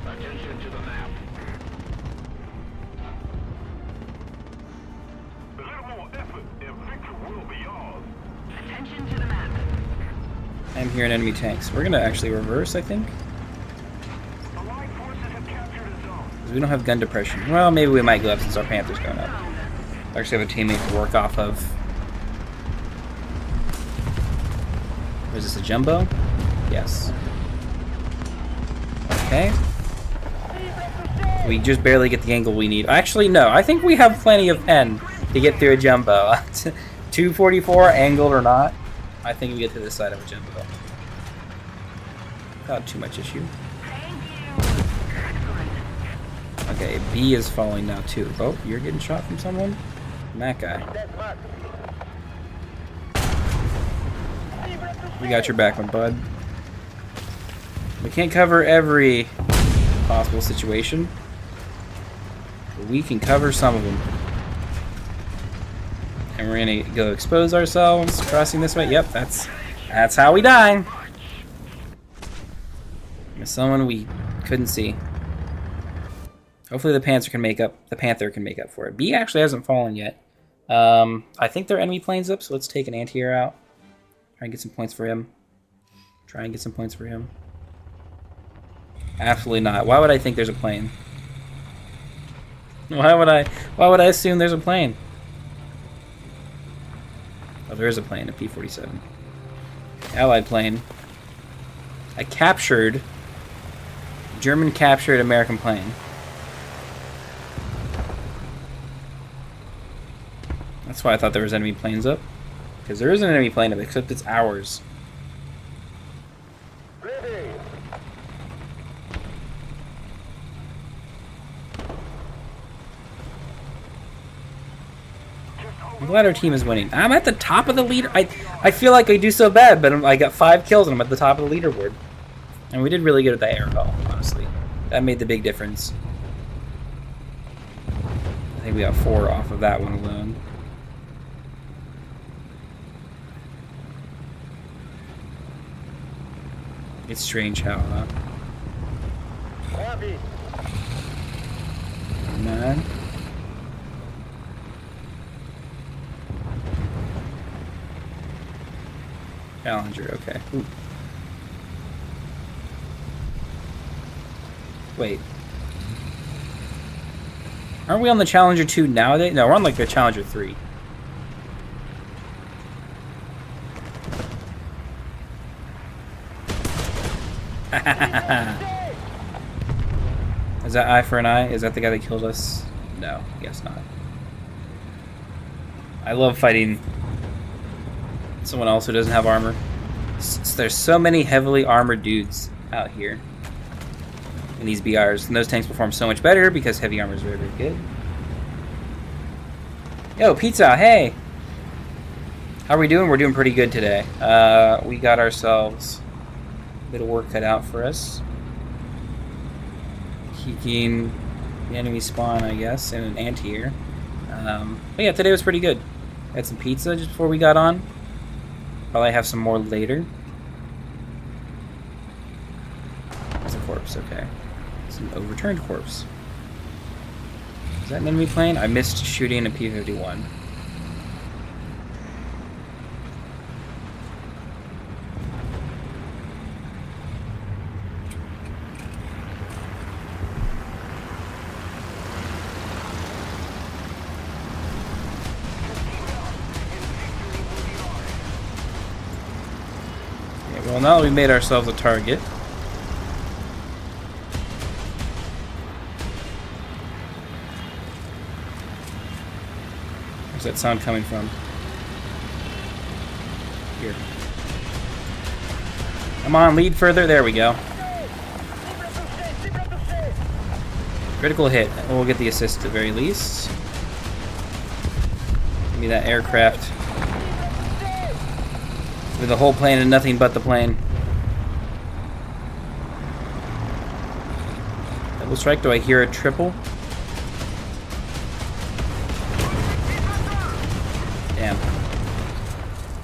[SPEAKER 2] Attention to the map. A little more effort and victory will be yours.
[SPEAKER 3] Attention to the map.
[SPEAKER 1] I'm hearing enemy tanks. We're gonna actually reverse, I think.
[SPEAKER 2] Allied forces have captured a zone.
[SPEAKER 1] 'Cause we don't have gun depression. Well, maybe we might go up since our Panther's going up. I actually have a teammate to work off of. Is this a jumbo? Yes. Okay. We just barely get the angle we need. Actually, no. I think we have plenty of pen to get through a jumbo. 244, angled or not. I think we get to this side of a jumbo. Not too much issue. Okay, B is falling now too. Oh, you're getting shot from someone? From that guy. We got your back, my bud. We can't cover every possible situation, but we can cover some of them. And we're gonna go expose ourselves, crossing this way. Yep, that's how we die. With someone we couldn't see. Hopefully the Panther can make up for it. B actually hasn't fallen yet. I think their enemy plane's up, so let's take an anti-air out. Try and get some points for him. Absolutely not. Why would I think there's a plane? Why would I assume there's a plane? Oh, there is a plane, a P-47. Allied plane. German captured American plane. That's why I thought there was enemy planes up. Because there is an enemy plane up, except it's ours. I'm glad our team is winning. I'm at the top of the leader. I feel like I do so bad, but I got 5 kills and I'm at the top of the leaderboard. And we did really good at that air call, honestly. That made the big difference. I think we got 4 off of that one alone. It's strange how, man. Challenger, okay. Ooh. Wait. Aren't we on the Challenger 2 nowadays? No, we're on like the Challenger 3. Is that eye for an eye? Is that the guy that killed us? No, I guess not. I love fighting someone else who doesn't have armor. There's so many heavily armored dudes out here in these BRs, and those tanks perform so much better because heavy armor is very, very good. Yo, pizza, hey! How are we doing? We're doing pretty good today. We got ourselves a bit of work cut out for us. Keeping the enemy spawn, I guess, in an anti-air. But yeah, today was pretty good. Had some pizza just before we got on. Probably have some more later. It's a corpse, okay. It's an overturned corpse. Is that an enemy plane? I missed shooting a P-51. Well, now we've made ourselves a target. Where's that sound coming from? Here. Come on, lead further. There we go. Critical hit. We'll get the assist at the very least. Give me that aircraft. With the whole plane and nothing but the plane. Double strike. Do I hear a triple? Damn.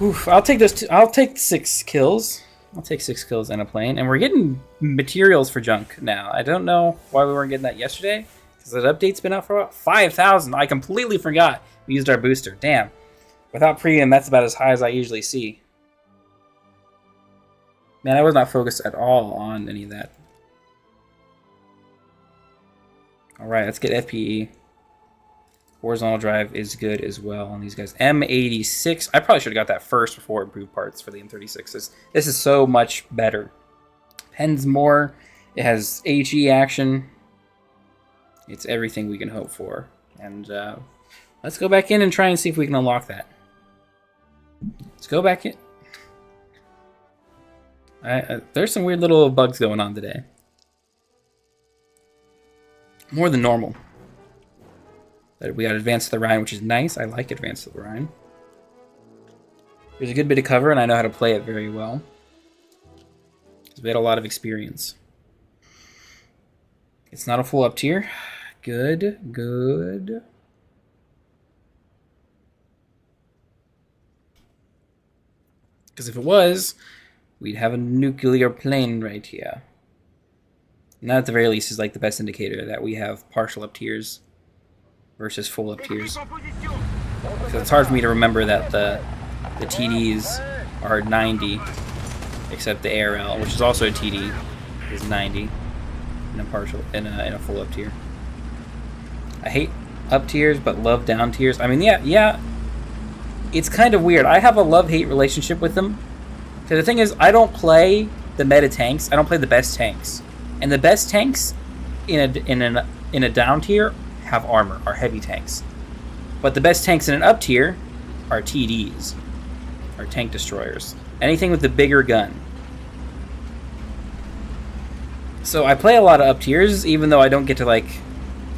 [SPEAKER 1] Oof. I'll take those. I'll take 6 kills. I'll take 6 kills and a plane. And we're getting materials for junk now. I don't know why we weren't getting that yesterday. Because that update's been out for about 5,000. I completely forgot we used our booster. Damn. Without premium, that's about as high as I usually see. Man, I was not focused at all on any of that. Alright, let's get FPE. Horizontal drive is good as well on these guys. M86. I probably should have got that first before improved parts for the M36s. This is so much better. Pens more. It has HE action. It's everything we can hope for. And let's go back in and try and see if we can unlock that. Let's go back in. There's some weird little bugs going on today. More than normal. But we got Advance to the Rhine, which is nice. I like Advance to the Rhine. There's a good bit of cover, and I know how to play it very well. Because we had a lot of experience. It's not a full up tier. Good, good. Because if it was, we'd have a nuclear plane right here. And that at the very least is like the best indicator that we have partial up tiers versus full up tiers. So it's hard for me to remember that the TDs are 90, except the ARL, which is also a TD, is 90 in a partial in a full up tier. I hate up tiers, but love down tiers. I mean, yeah. It's kind of weird. I have a love-hate relationship with them. Because the thing is, I don't play the meta tanks. I don't play the best tanks. And the best tanks in a down tier have armor, are heavy tanks. But the best tanks in an up tier are TDs, or tank destroyers. Anything with the bigger gun. So I play a lot of up tiers, even though I don't get to like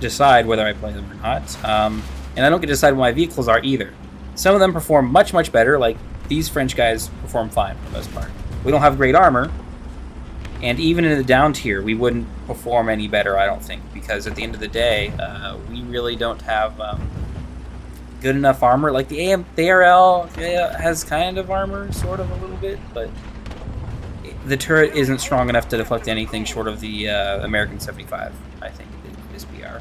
[SPEAKER 1] decide whether I play them or not. And I don't get to decide what my vehicles are either. Some of them perform much, much better. Like these French guys perform fine for the most part. We don't have great armor. And even in the down tier, we wouldn't perform any better, I don't think. Because at the end of the day, we really don't have good enough armor. Like the ARL has kind of armor, sort of a little bit. But the turret isn't strong enough to deflect anything short of the American 75, I think, is PR.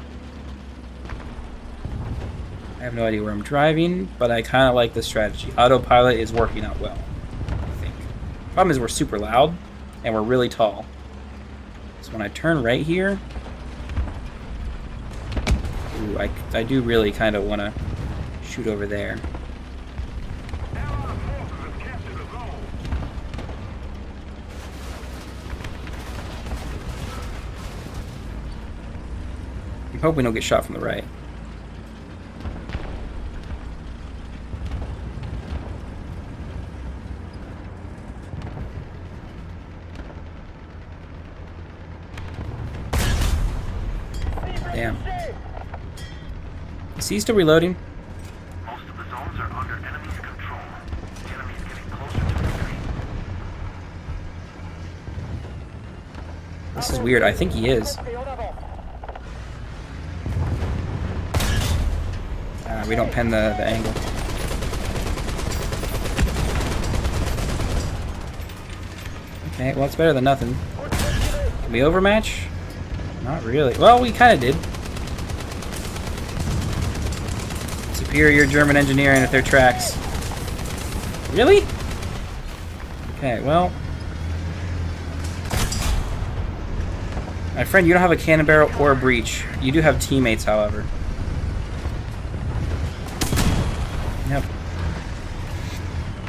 [SPEAKER 1] I have no idea where I'm driving, but I kind of like this strategy. Autopilot is working out well, I think. Problem is we're super loud, and we're really tall. So when I turn right here... Ooh, I do really kind of want to shoot over there. I'm hoping we don't get shot from the right. Damn. Is he still reloading?
[SPEAKER 2] Most of the zones are under enemy's control. The enemy is getting closer to victory.
[SPEAKER 1] This is weird. I think he is. We don't pen the angle. Okay, well, it's better than nothing. Can we overmatch? Not really. Well, we kind of did. Superior German engineering at their tracks. Really? Okay, well. My friend, you don't have a cannon barrel or a breach. You do have teammates, however.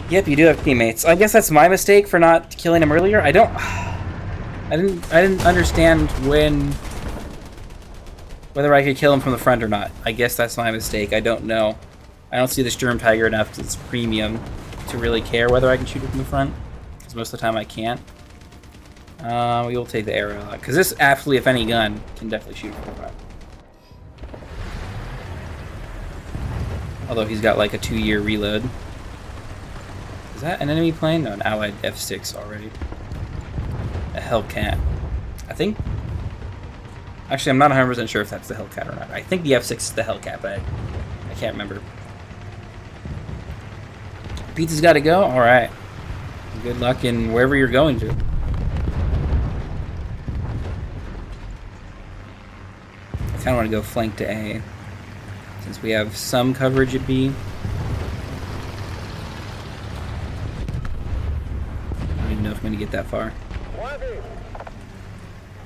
[SPEAKER 1] Yep, you do have teammates. I guess that's my mistake for not killing him earlier. I didn't understand whether I could kill him from the front or not. I guess that's my mistake. I don't know. I don't see this Germ Tiger enough because it's premium to really care whether I can shoot it from the front. Because most of the time I can't. We will take the arrow out. Because this, absolutely, if any gun, can definitely shoot from the front. Although he's got like a 2-year reload. Is that an enemy plane? No, an allied F6 already. A Hellcat. I think... Actually, I'm not 100% sure if that's the Hellcat or not. I think the F6 is the Hellcat, but I can't remember. Pizza's got to go? Alright. Good luck in wherever you're going to. I kind of want to go flank to A. Since we have some coverage at B. I don't even know if I'm going to get that far.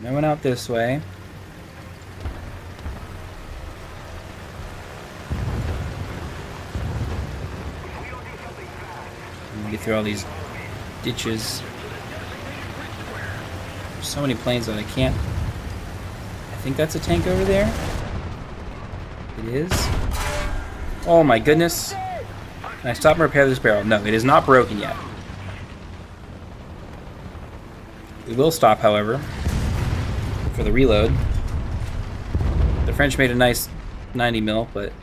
[SPEAKER 1] No one out this way. I'm gonna get through all these ditches. There's so many planes that I can't. I think that's a tank over there. It is. Oh my goodness. Can I stop and repair this barrel? No, it is not broken yet. We will stop, however, for the reload. The French made a nice 90 mil, but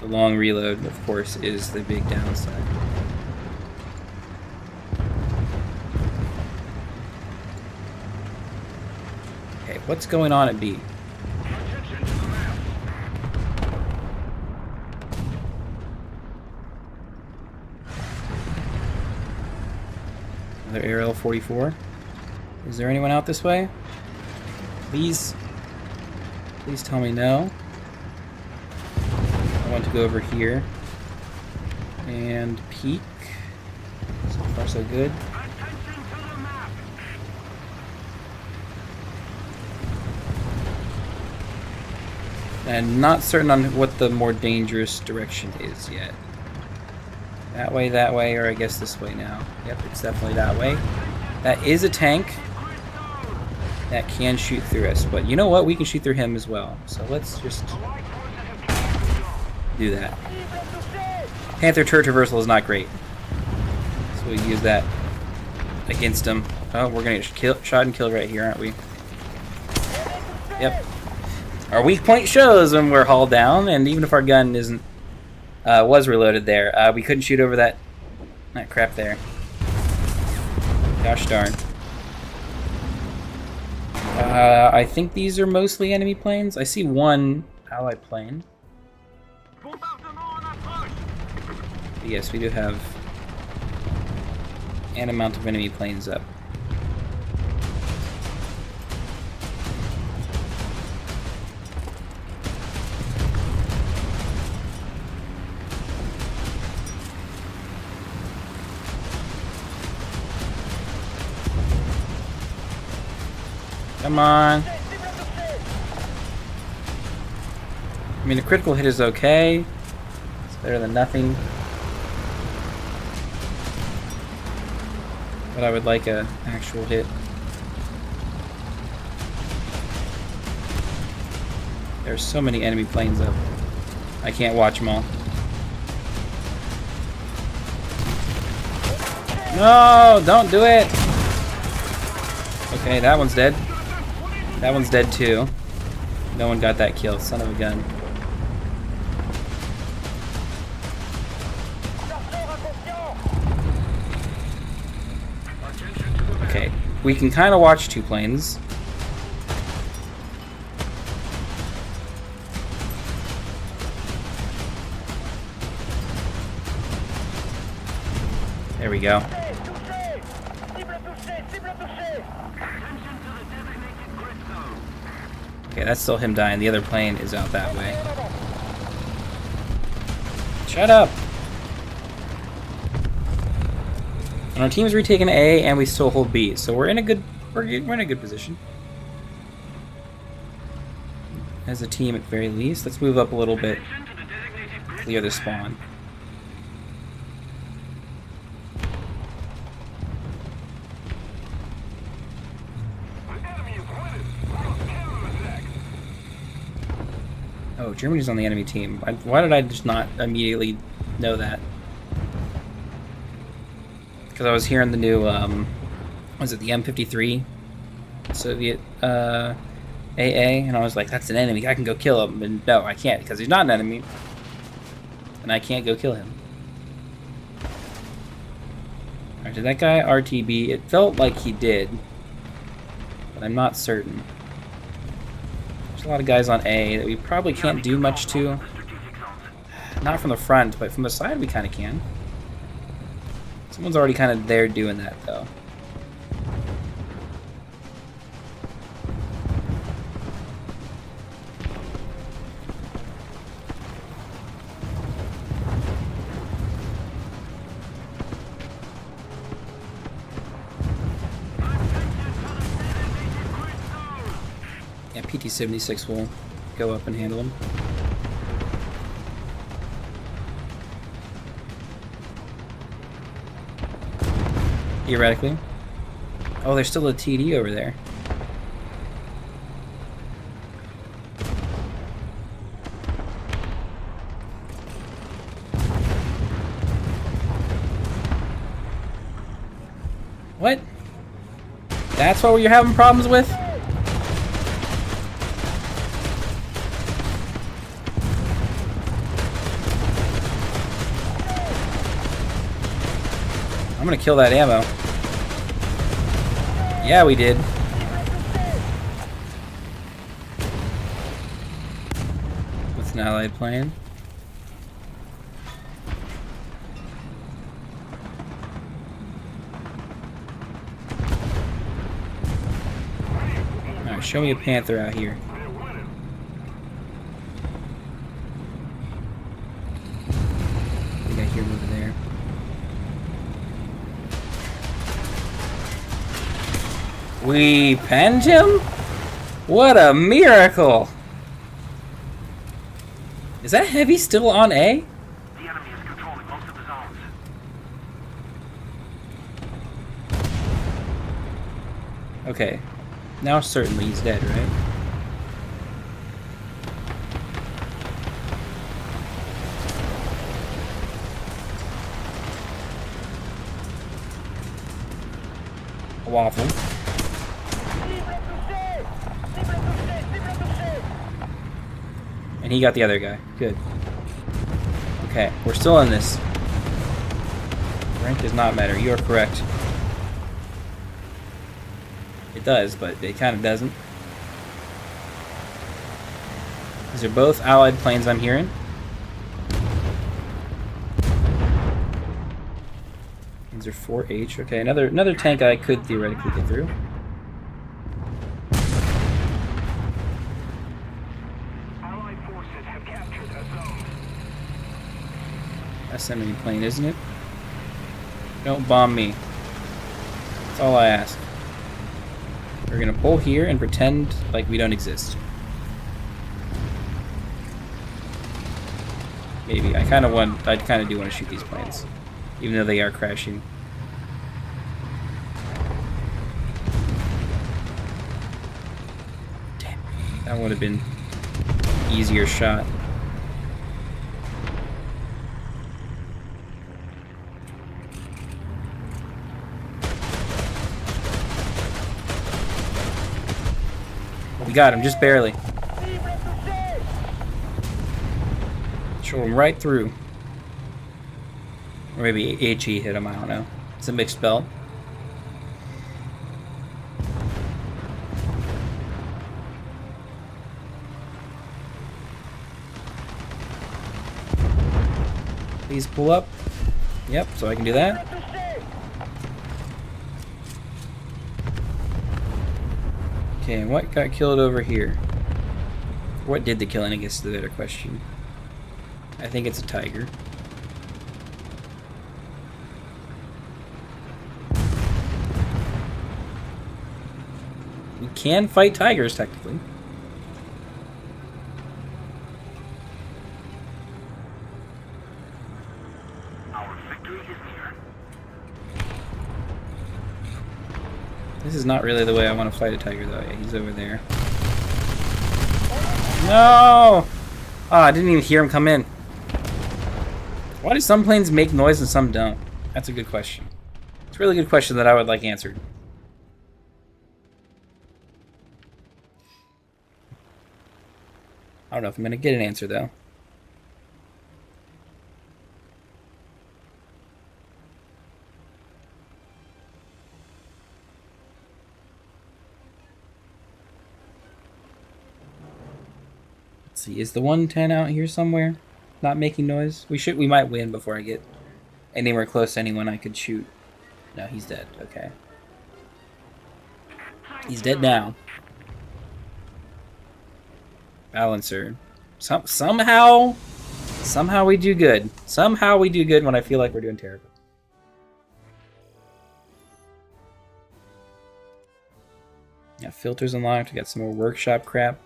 [SPEAKER 1] the long reload, of course, is the big downside. Okay, what's going on at B? Another ARL 44. Is there anyone out this way? Please tell me no. I want to go over here and peek. So far so good. And not certain on what the more dangerous direction is yet. That way, or I guess this way now. Yep, it's definitely that way. That is a tank that can shoot through us, but you know what? We can shoot through him as well. So let's just... do that. Panther turret traversal is not great. So we use that against him. Oh, we're gonna get shot and killed right here, aren't we? Yep. Our weak point shows when we're hauled down, and even if our gun isn't was reloaded there, we couldn't shoot over that crap there. Gosh darn. I think these are mostly enemy planes. I see one allied plane. Yes, we do have an amount of enemy planes up. Come on. I mean, a critical hit is okay. It's better than nothing. But I would like an actual hit. There's so many enemy planes up. I can't watch them all. No, don't do it! Okay, that one's dead. That one's dead too. No one got that kill, son of a gun. Okay, we can kind of watch two planes. There we go. Okay, that's still him dying. The other plane is out that way. Shut up! And our team's retaken A, and we still hold B, so we're in a good position. As a team, at the very least. Let's move up a little bit. Clear the spawn. Oh, Germany's on the enemy team. Why did I just not immediately know that? Because I was hearing the new, was it the M53 Soviet AA, and I was like, that's an enemy, I can go kill him. And no, I can't, because he's not an enemy. And I can't go kill him. Alright, did that guy RTB? It felt like he did, but I'm not certain. There's a lot of guys on A that we probably can't do much to. Not from the front, but from the side we kind of can. Someone's already kind of there doing that, though. Yeah, PT-76 will go up and handle him. Theoretically. Oh, there's still a TD over there. What? That's what you're having problems with? I'm gonna kill that ammo. Yeah, we did. What's an allied plane? Alright, show me a Panther out here. I think I hear him over there. We penned him? What a miracle! Is that heavy still on A?
[SPEAKER 2] The enemy is controlling most of the zones.
[SPEAKER 1] Okay. Now certainly he's dead, right? a waffle. And he got the other guy. Good. Okay, we're still in this. Rank does not matter. You are correct. It does, but it kind of doesn't. These are both allied planes I'm hearing. These are 4H. Okay, another tank I could theoretically get through.
[SPEAKER 3] Allied forces have captured a zone.
[SPEAKER 1] That's enemy plane, isn't it? Don't bomb me. That's all I ask. We're gonna pull here and pretend like we don't exist. Maybe. I kind of do want to shoot these planes, even though they are crashing. Damn, that would have been easier shot. We got him, just barely. Showed him right through. Or maybe HE hit him, I don't know. It's a mixed belt. Please pull up. Yep, so I can do that. Okay, and what got killed over here? What did the killing, I guess, is the better question. I think it's a tiger. We can fight tigers, technically.
[SPEAKER 2] Our victory is near.
[SPEAKER 1] This is not really the way I want to fight a tiger, though. Yeah, he's over there. No! Oh, I didn't even hear him come in. Why do some planes make noise and some don't? That's a good question. It's a really good question that I would like answered. I don't know if I'm going to get an answer, though. Let's see, is the 110 out here somewhere? Not making noise? We might win before I get anywhere close to anyone I could shoot. No, he's dead. Okay. He's dead now. Balancer. Somehow we do good. Somehow we do good when I feel like we're doing terrible. Yeah, filters unlocked. We got some more workshop crap.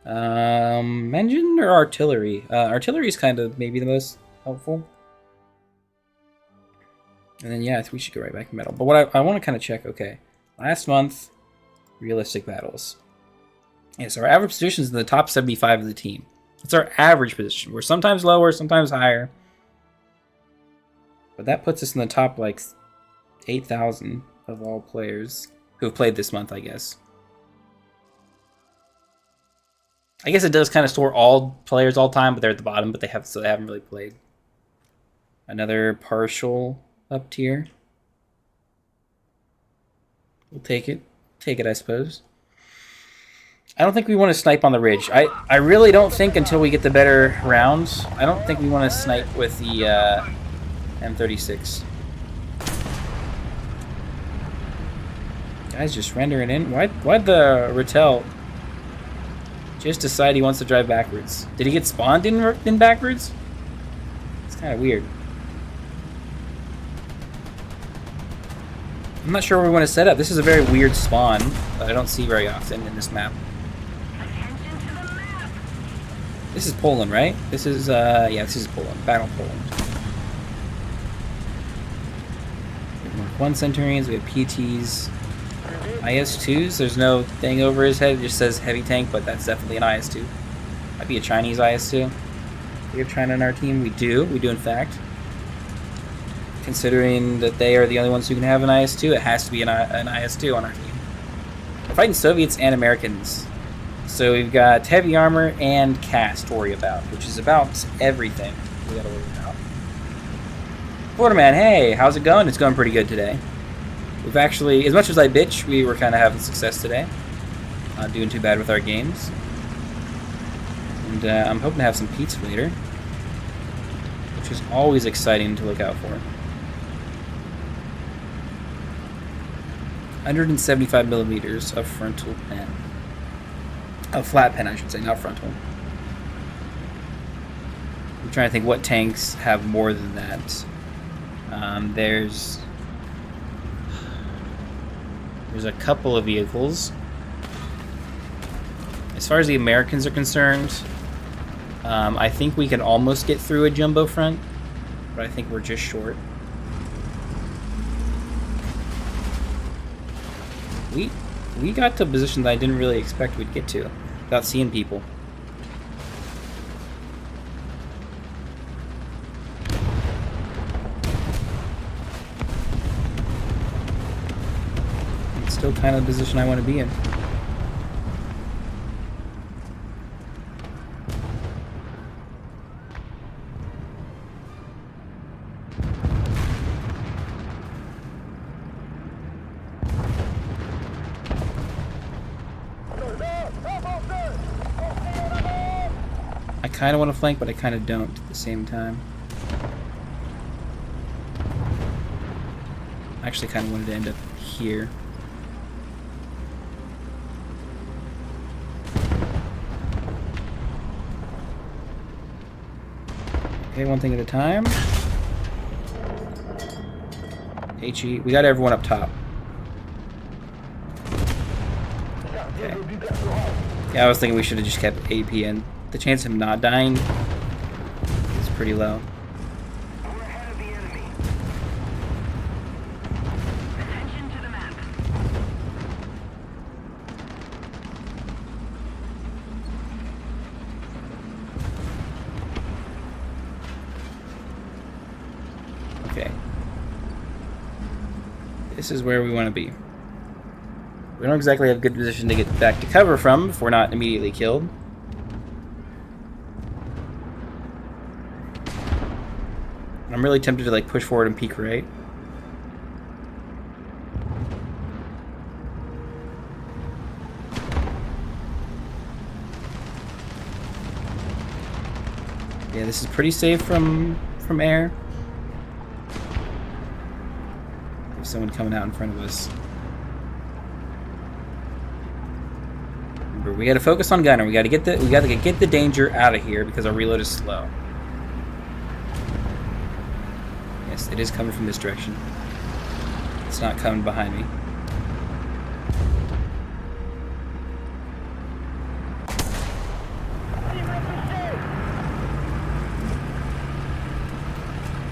[SPEAKER 1] Engine or artillery? Artillery is kind of maybe the most helpful. And then, yeah, I think we should go right back to metal. But what I want to kind of check, okay. Last month, realistic battles. Yeah, so our average position is in the top 75 of the team. That's our average position. We're sometimes lower, sometimes higher. But that puts us in the top, like, 8,000 of all players who have played this month, I guess. I guess it does kind of store all players all time, but they're at the bottom, but they haven't really played. Another partial up tier. We'll take it. Take it, I suppose. I don't think we want to snipe on the ridge. I really don't think until we get the better rounds. I don't think we want to snipe with the M36. Guys just rendering in. Why'd the Rattel just decide he wants to drive backwards? Did he get spawned in backwards? It's kind of weird. I'm not sure where we want to set up. This is a very weird spawn that I don't see very often in this map. This is Poland, right? This is, yeah, this is Poland. Battle Poland. We have Mark 1 Centurions, we have PTs. IS-2s, there's no thing over his head, it just says heavy tank, but that's definitely an IS-2. Might be a Chinese IS-2. We have China in our team, we do in fact. considering that they are the only ones who can have an IS-2, it has to be an IS-2 on our team. We're fighting Soviets and Americans. So we've got heavy armor and cast to worry about, which is about everything we gotta worry about. Florida Man, hey, how's it going? It's going pretty good today. We've actually, as much as I bitch, we were kind of having success today. Not doing too bad with our games. And I'm hoping to have some pizza later, which is always exciting to look out for. 175 millimeters of frontal pen. Oh, flat pen, I should say, not frontal. I'm trying to think what tanks have more than that. There's a couple of vehicles. As far as the Americans are concerned, I think we can almost get through a jumbo front, but I think we're just short. We got to a position that I didn't really expect we'd get to without seeing people. It's still kind of the position I want to be in. I kind of want to flank, but I kind of don't at the same time. I actually kind of wanted to end up here. Okay, one thing at a time. HE, we got everyone up top. Okay. Yeah, I was thinking we should have just kept AP in. The chance of him not dying is pretty low.
[SPEAKER 3] We're ahead of the enemy. Attention to the map.
[SPEAKER 1] Okay. This is where we want to be. We don't exactly have a good position to get back to cover from if we're not immediately killed. I'm really tempted to like push forward and peek right. Yeah, this is pretty safe from air. There's someone coming out in front of us. Remember, we got to focus on gunner. We got to get the danger out of here because our reload is slow. Yes, it is coming from this direction. It's not coming behind me.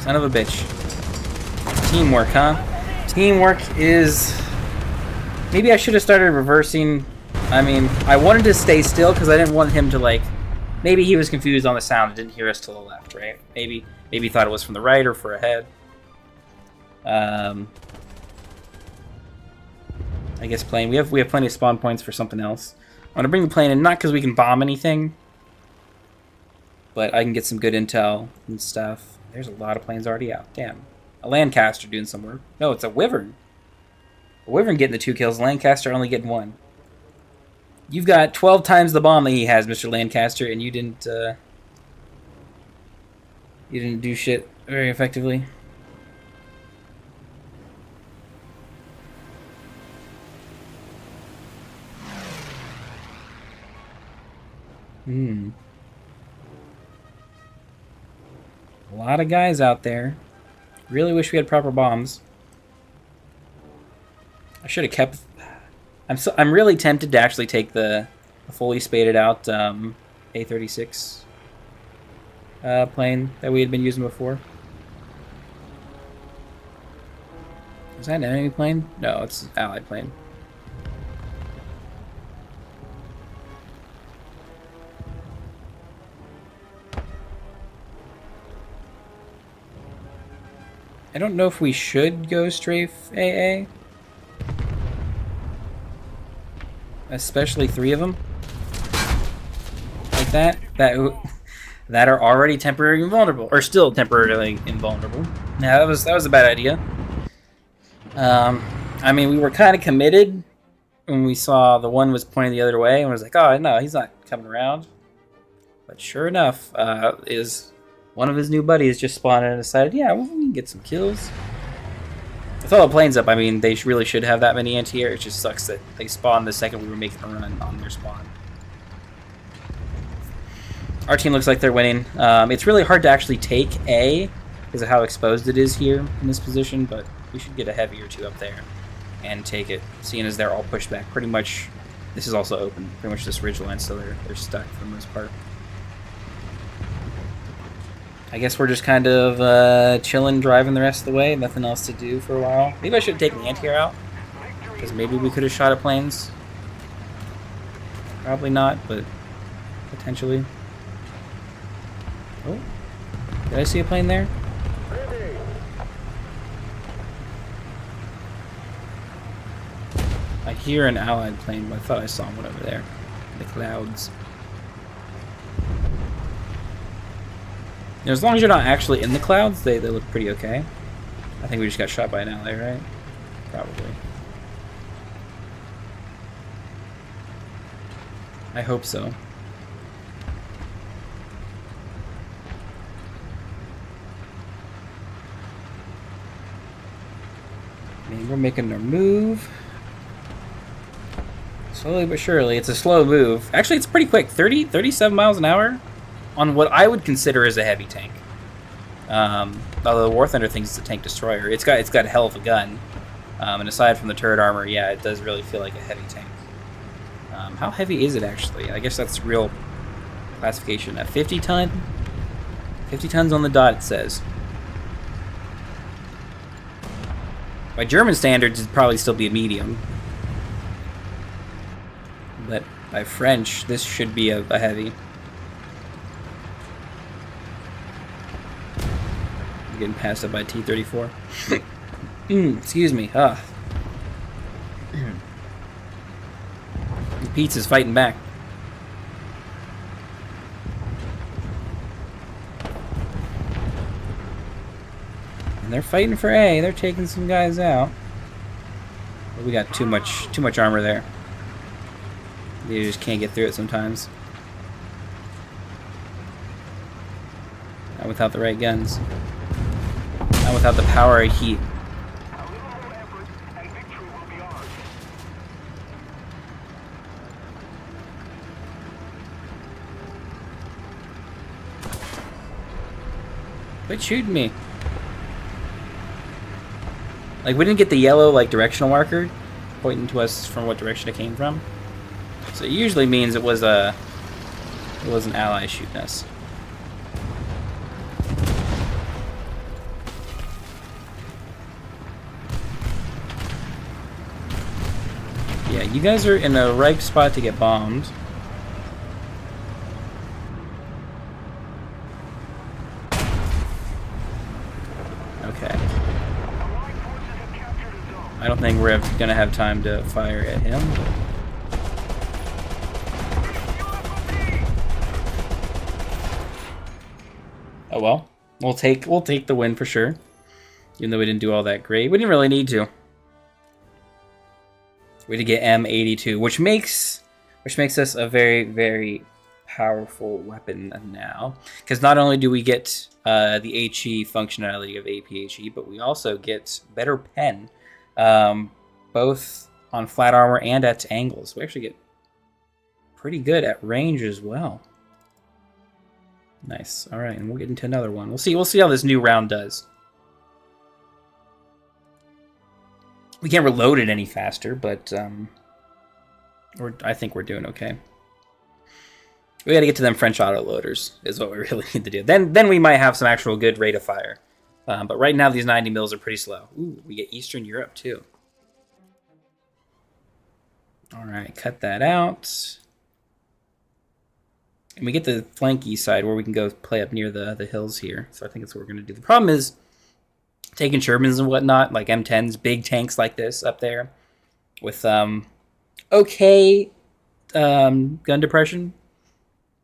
[SPEAKER 1] Son of a bitch. Teamwork, huh? Teamwork is... Maybe I should have started reversing. I mean, I wanted to stay still because I didn't want him to, like... Maybe he was confused on the sound and didn't hear us to the left, right? Maybe he thought it was from the right or for ahead. I guess plane. We have plenty of spawn points for something else. I want to bring the plane in, not because we can bomb anything, but I can get some good intel and stuff. There's a lot of planes already out. Damn. A Lancaster doing some work. No, it's a Wyvern. A Wyvern getting the 2 kills. Lancaster only getting 1. You've got 12 times the bomb that he has, Mr. Lancaster, and you didn't do shit very effectively. A lot of guys out there. Really wish we had proper bombs. I should have kept... I'm really tempted to actually take the fully spaded out A-36 plane that we had been using before. Is that an enemy plane? No, it's an allied plane. I don't know if we should go strafe AA. Especially 3 of them. Like that. That are already temporarily invulnerable. Or still temporarily invulnerable. Yeah, that was a bad idea. I mean, we were kind of committed when we saw the one was pointing the other way, and was like, oh, no, he's not coming around. But sure enough, is one of his new buddies just spawned and decided, yeah, well, we can get some kills. With all the planes up, I mean, they really should have that many anti-air. It just sucks that they spawned the second we were making a run on their spawn. Our team looks like they're winning. It's really hard to actually take A because of how exposed it is here in this position, but we should get a heavy or 2 up there and take it, seeing as they're all pushed back. Pretty much, this is also open, pretty much this ridgeline, so they're stuck for the most part. I guess we're just kind of chilling, driving the rest of the way. Nothing else to do for a while. Maybe I should have taken the anti-air out, because maybe we could have shot at planes. Probably not, but potentially. Oh, did I see a plane there? I hear an allied plane, but I thought I saw one over there in the clouds. You know, as long as you're not actually in the clouds, they look pretty okay. I think we just got shot by an ally, right? Probably. I hope so. I mean, we're making our move. Slowly but surely. It's a slow move. Actually, it's pretty quick. 37 miles an hour on what I would consider as a heavy tank. Although War Thunder thinks it's a tank destroyer. It's got a hell of a gun. And aside from the turret armor, yeah, it does really feel like a heavy tank. How heavy is it actually? I guess that's real classification. A 50 ton? 50 tons on the dot, it says. By German standards, it'd probably still be a medium. But by French, this should be a heavy. I'm getting passed up by T-34. Excuse me. Pizza's fighting back. And they're fighting for A. They're taking some guys out. But we got too much armor there. You just can't get through it sometimes. Not without the right guns. Not without the power of heat. Quit shooting me. Like, we didn't get the yellow, like, directional marker pointing to us from what direction it came from. So it usually means it was an ally shooting us. Yeah, you guys are in a ripe spot to get bombed. Okay. I don't think we're gonna have time to fire at him. Oh well, we'll take the win for sure. Even though we didn't do all that great, we didn't really need to. We did get M82, which makes us a very, very powerful weapon now. Because not only do we get the HE functionality of APHE, but we also get better pen, both on flat armor and at angles. We actually get pretty good at range as well. Nice. All right, and we'll get into another one. We'll see how this new round does. We can't reload it any faster, but I think we're doing okay. We got to get to them French autoloaders is what we really need to do. Then we might have some actual good rate of fire. But right now these 90 mils are pretty slow. Ooh, we get Eastern Europe too. All right, cut that out. And we get the flanky side where we can go play up near the hills here. So I think that's what we're going to do. The problem is taking Shermans and whatnot, like M10s, big tanks like this up there with okay gun depression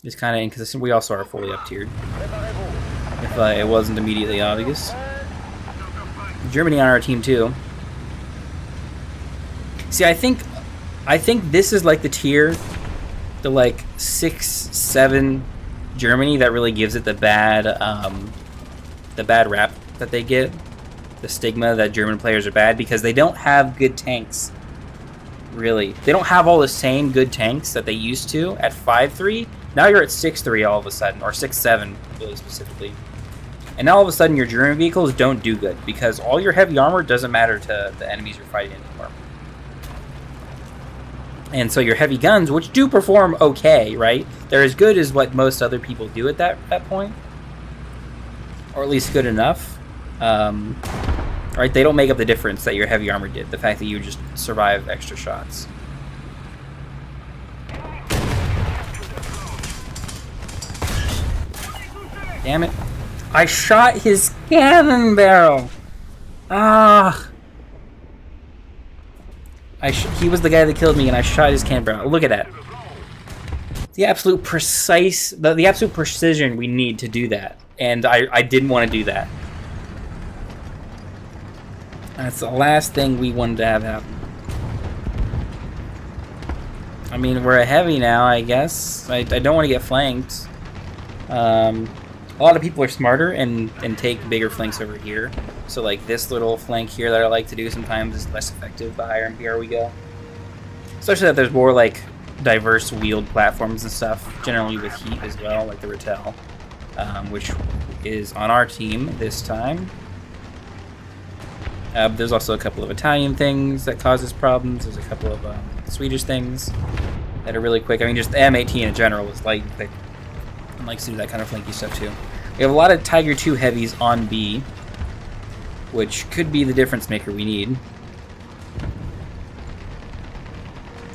[SPEAKER 1] is kind of inconsistent. We also are fully up tiered, if it wasn't immediately obvious. Germany on our team too. See, I think this is like the tier, the like 6, 7 Germany that really gives it the bad rap that they get, the stigma that German players are bad because they don't have good tanks. Really, they don't have all the same good tanks that they used to at 5-3. Now you're at 6-3 all of a sudden, or 6-7 really specifically. And now all of a sudden your German vehicles don't do good because all your heavy armor doesn't matter to the enemies you're fighting anymore. And so your heavy guns, which do perform okay, right? They're as good as what most other people do at that point. Or at least good enough. Right? They don't make up the difference that your heavy armor did. The fact that you just survive extra shots. Damn it. I shot his cannon barrel! Ah! He was the guy that killed me, and I shot his cannon barrel. Look at that. The absolute the absolute precision we need to do that. And I didn't want to do that. That's the last thing we wanted to have happen. I mean, we're a heavy now, I guess. I don't want to get flanked. A lot of people are smarter and take bigger flanks over here. So like this little flank here that I like to do sometimes is less effective the higher in PR we go. Especially that there's more like diverse wheeled platforms and stuff, generally with heat as well, like the Rattel, which is on our team this time. There's also a couple of Italian things that causes problems. There's a couple of Swedish things that are really quick. I mean, just the M18 in general is light and quick and likes to do that kind of flanky stuff too. We have a lot of Tiger 2 heavies on B, which could be the difference maker we need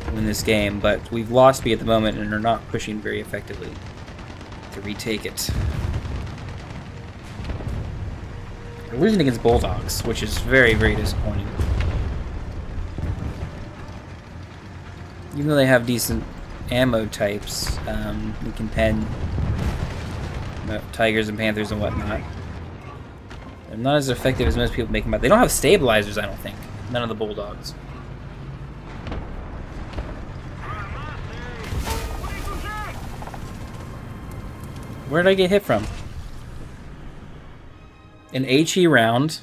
[SPEAKER 1] in this game, but we've lost B at the moment and are not pushing very effectively to retake it. We're losing against Bulldogs, which is very, very disappointing. Even though they have decent ammo types, we can pen Tigers and Panthers and whatnot. They're not as effective as most people make them out. They don't have stabilizers, I don't think. None of the Bulldogs. Where did I get hit from? An HE round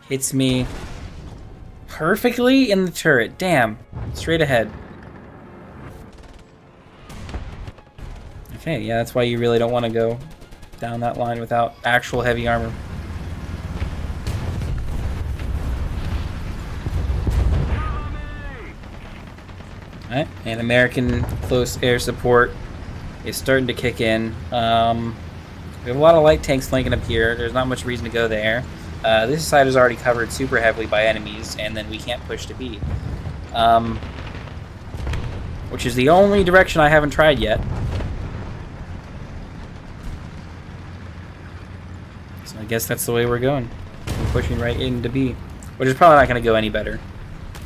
[SPEAKER 1] hits me perfectly in the turret. Damn. Straight ahead. Okay, yeah, that's why you really don't want to go down that line without actual heavy armor. Alright, and American close air support is starting to kick in. We have a lot of light tanks flanking up here. There's not much reason to go there. This side is already covered super heavily by enemies, and then we can't push to B. Which is the only direction I haven't tried yet. So I guess that's the way we're going. We're pushing right into B, which is probably not going to go any better.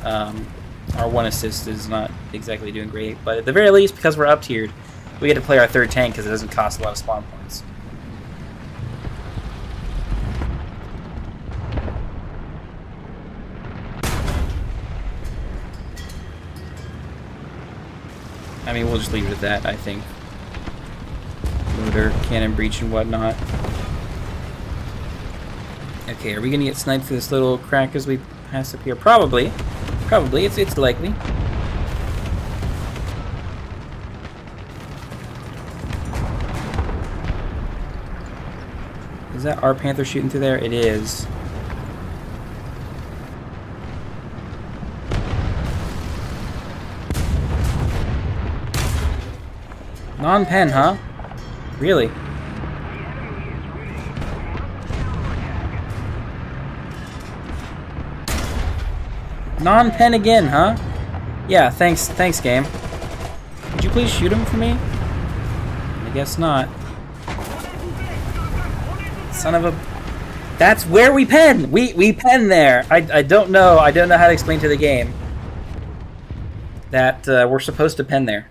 [SPEAKER 1] Our one assist is not exactly doing great, but at the very least, because we're up tiered, we get to play our third tank because it doesn't cost a lot of spawn points. I mean, we'll just leave it at that, I think. Motor, cannon breach, and whatnot. Okay, are we gonna get sniped through this little crack as we pass up here? Probably. Probably. It's likely. Is that our Panther shooting through there? It is. Non-pen, huh? Really? Non-pen again, huh? Yeah, thanks game. Could you please shoot him for me? I guess not. Son of a... That's where we pen. We pen there. I don't know. I don't know how to explain to the game that we're supposed to pen there.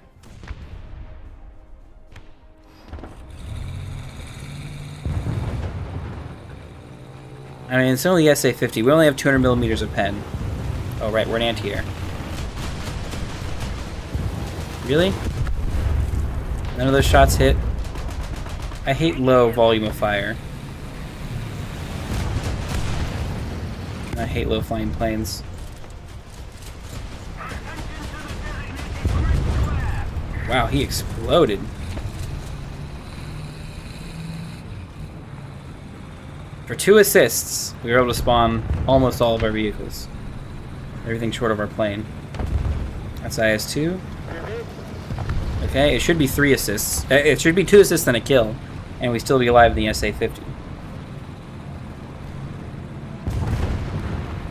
[SPEAKER 1] I mean, it's only SA-50. We only have 200 millimeters of pen. Oh, right, we're an anti-air. Really? None of those shots hit? I hate low volume of fire. I hate low flying planes. Wow, he exploded. For 2 assists, we were able to spawn almost all of our vehicles. Everything short of our plane. That's IS-2. Okay, it should be 3 assists. It should be 2 assists and a kill, and we still be alive in the SA-50.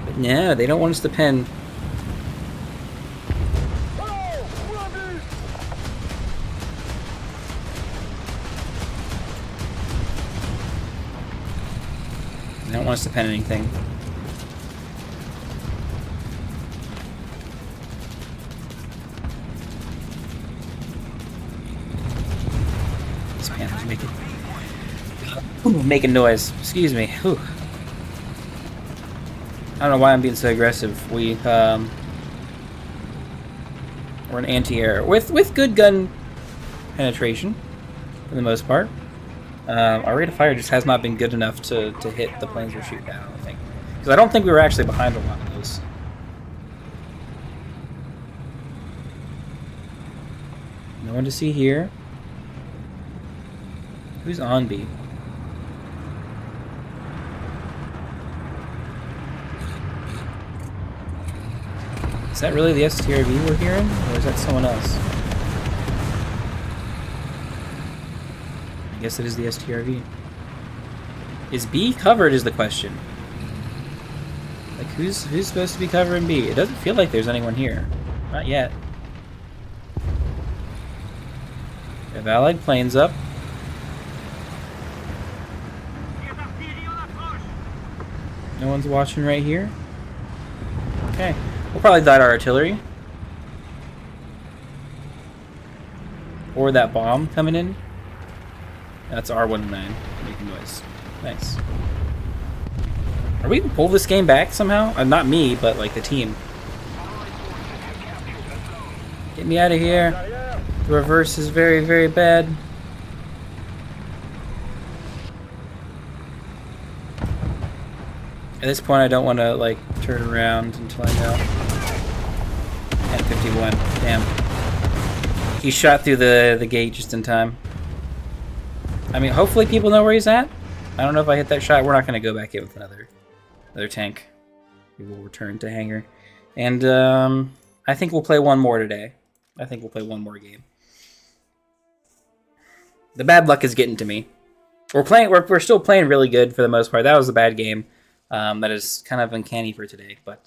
[SPEAKER 1] But no, they don't want us to pen. They don't want us to pen anything. These panthers making noise. Excuse me. Whew. I don't know why I'm being so aggressive. We're an anti-air with good gun penetration for the most part. Our rate of fire just has not been good enough to hit the planes we're shooting at, I don't think. Because I don't think we were actually behind a lot of those. No one to see here. Who's on B? Is that really the STRV we're hearing? Or is that someone else? I guess it is the STRV. Is B covered is the question. Like, who's supposed to be covering B? It doesn't feel like there's anyone here. Not yet. We have allied planes up. No one's watching right here. Okay. We'll probably dot our artillery. Or that bomb coming in. That's R19 making noise. Nice. Are we gonna pull this game back somehow? Not me, but like the team. Get me out of here. The reverse is very, very bad. At this point, I don't want to like turn around until I know. 10:51. Damn. He shot through the gate just in time. I mean, hopefully people know where he's at. I don't know if I hit that shot. We're not going to go back in with another tank. We will return to hangar. And I think we'll play one more today. I think we'll play one more game. The bad luck is getting to me. We're still playing really good for the most part. That was a bad game. That is kind of uncanny for today. But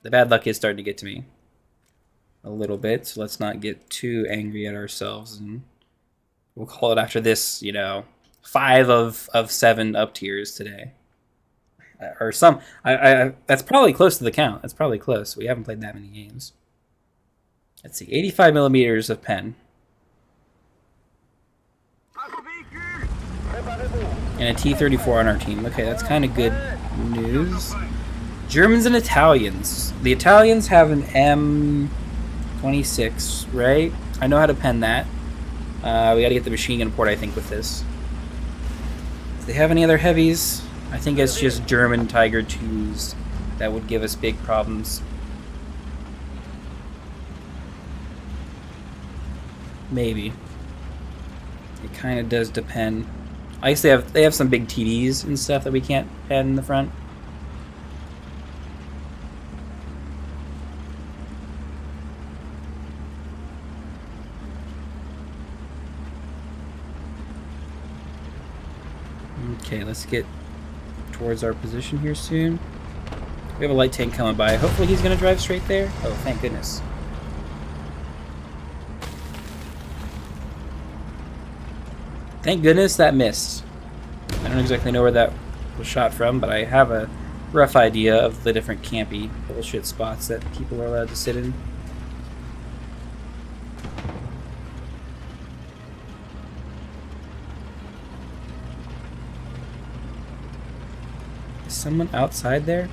[SPEAKER 1] the bad luck is starting to get to me a little bit. So let's not get too angry at ourselves, and we'll call it after this, 5 of 7 up tiers today. Or some, that's probably close to the count. That's probably close. We haven't played that many games. Let's see, 85 millimeters of pen. And a T-34 on our team. Okay, that's kind of good news. Germans and Italians. The Italians have an M26, right? I know how to pen that. We gotta get the machine gun port, I think, with this. Do they have any other heavies? I think it's just German Tiger 2s that would give us big problems. Maybe. It kind of does depend. I guess they have some big TDs and stuff that we can't pen in the front. Okay, let's get towards our position here soon. We have a light tank coming by. Hopefully he's going to drive straight there. Oh, thank goodness. Thank goodness that missed. I don't exactly know where that was shot from, but I have a rough idea of the different campy bullshit spots that people are allowed to sit in. Is someone outside there?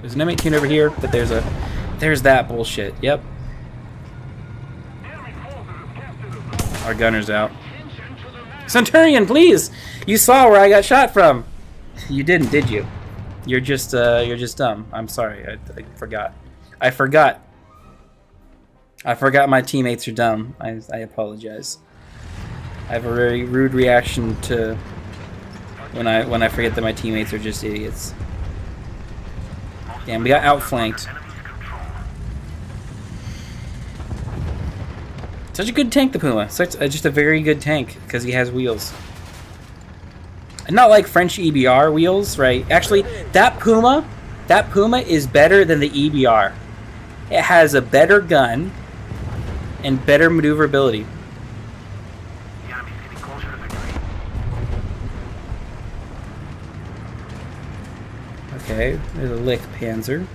[SPEAKER 1] There's an M18 over here, but there's that bullshit. Yep. Our gunner's out. Centurion, please! You saw where I got shot from. You didn't, did you? You're just dumb. I'm sorry. I forgot. I forgot my teammates are dumb. I apologize. I have a very rude reaction to when I forget that my teammates are just idiots. Damn, we got outflanked. Such a good tank, the Puma. Just a very good tank because he has wheels. And not like French EBR wheels, right? Actually, that Puma is better than the EBR. It has a better gun and better maneuverability.
[SPEAKER 2] The enemy's getting closer to victory.
[SPEAKER 1] Okay, there's a lick Panzer.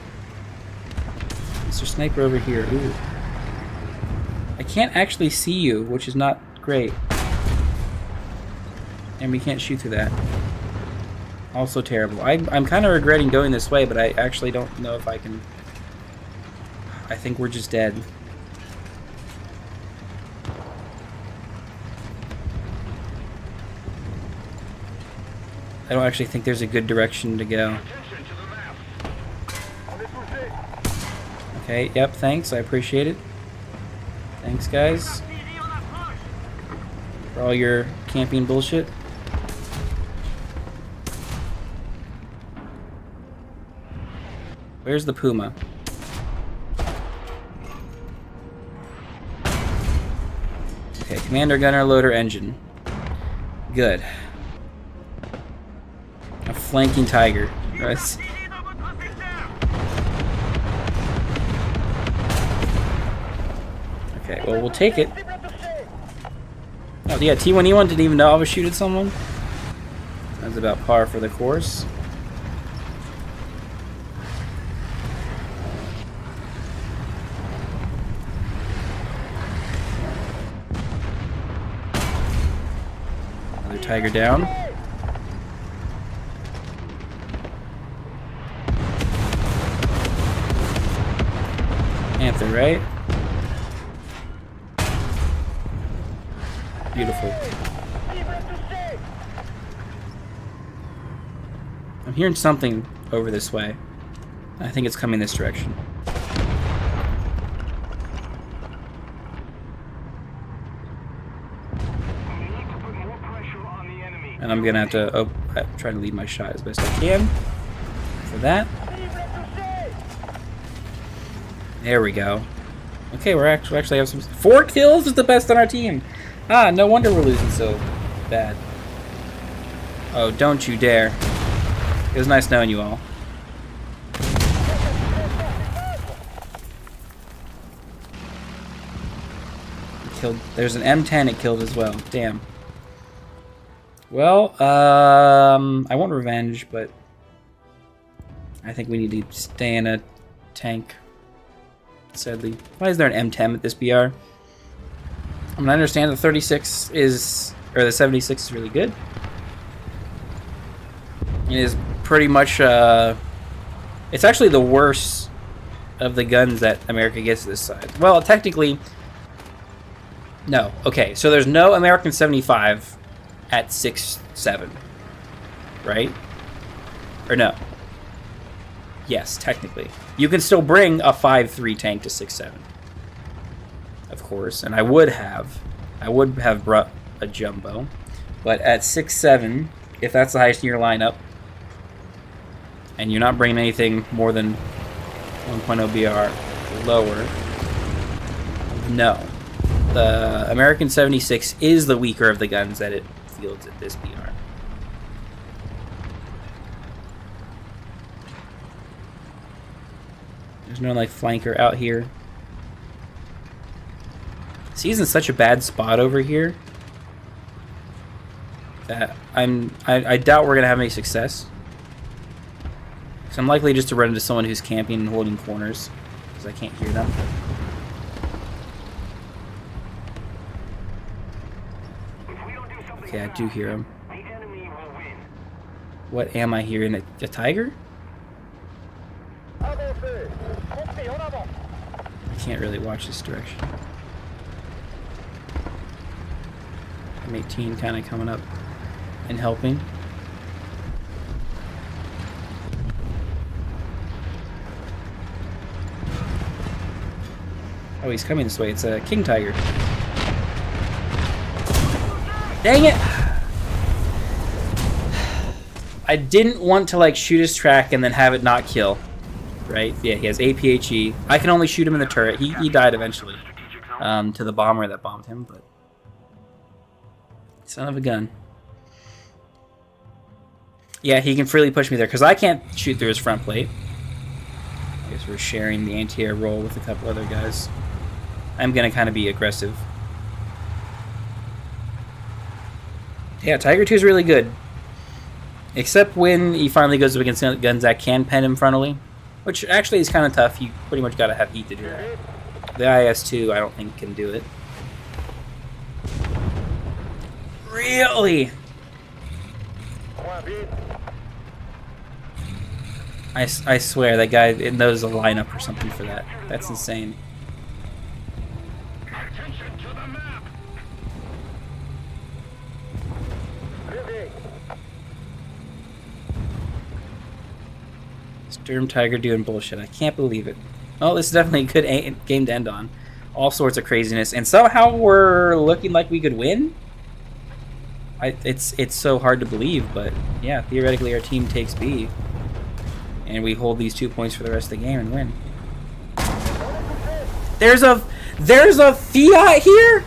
[SPEAKER 1] Mr. Sniper over here. Ooh. I can't actually see you, which is not great. And we can't shoot through that. Also terrible. I'm kind of regretting going this way, but I actually don't know if I can. I think we're just dead. I don't actually think there's a good direction to go. Okay, yep, thanks. I appreciate it. Thanks, guys, for all your camping bullshit. Where's the Puma? Okay, commander, gunner, loader, engine. Good. A flanking tiger. Right. Okay, well, we'll take it. Oh, yeah, T1E1 didn't even know I was shooting someone. That's about par for the course. Another tiger down. Panther, right? Beautiful. I'm hearing something over this way. I think it's coming this direction. And I'm gonna have to try to lead my shot as best I can for that. There we go. Okay, we actually have some 4 kills is the best on our team. Ah, no wonder we're losing so bad. Oh, don't you dare. It was nice knowing you all. There's an M10 it killed as well. Damn. Well, I want revenge, but I think we need to stay in a tank. Sadly. Why is there an M10 at this BR? I mean, I understand the 36 is, or the 76 is really good. It is pretty much, it's actually the worst of the guns that America gets this side. Well, technically, no. Okay, so there's no American 75 at 6.7, right? Or no? Yes, technically. You can still bring a 5.3 tank to 6.7. Of course, and I would have brought a jumbo, but at 6.7, if that's the highest in your lineup, and you're not bringing anything more than 1.0 BR lower, no. The American 76 is the weaker of the guns that it fields at this BR. There's no, like, flanker out here. See, he's in such a bad spot over here. that I doubt we're gonna have any success. So I'm likely just to run into someone who's camping and holding corners because I can't hear them. Okay, I do hear him. What am I hearing? A tiger? I can't really watch this direction. M18 kind of coming up and helping. Oh, he's coming this way. It's a king tiger. Dang it! I didn't want to like shoot his track and then have it not kill. Right? Yeah, he has APHE. I can only shoot him in the turret. He died eventually. To the bomber that bombed him, but son of a gun. Yeah, he can freely push me there because I can't shoot through his front plate. I guess we're sharing the anti-air role with a couple other guys. I'm gonna kind of be aggressive. Yeah, Tiger 2 is really good. Except when he finally goes up against guns that can pen him frontally. Which actually is kind of tough. You pretty much gotta have heat to do that. The IS-2 I don't think can do it. Really? I swear that guy knows a lineup or something for that. That's insane.
[SPEAKER 3] Attention to the map.
[SPEAKER 1] Sturm Tiger doing bullshit. I can't believe it. Oh, this is definitely a good game to end on. All sorts of craziness, and somehow we're looking like we could win. It's so hard to believe, but yeah, theoretically our team takes B, and we hold these 2 points for the rest of the game and win. There's a Fiat here.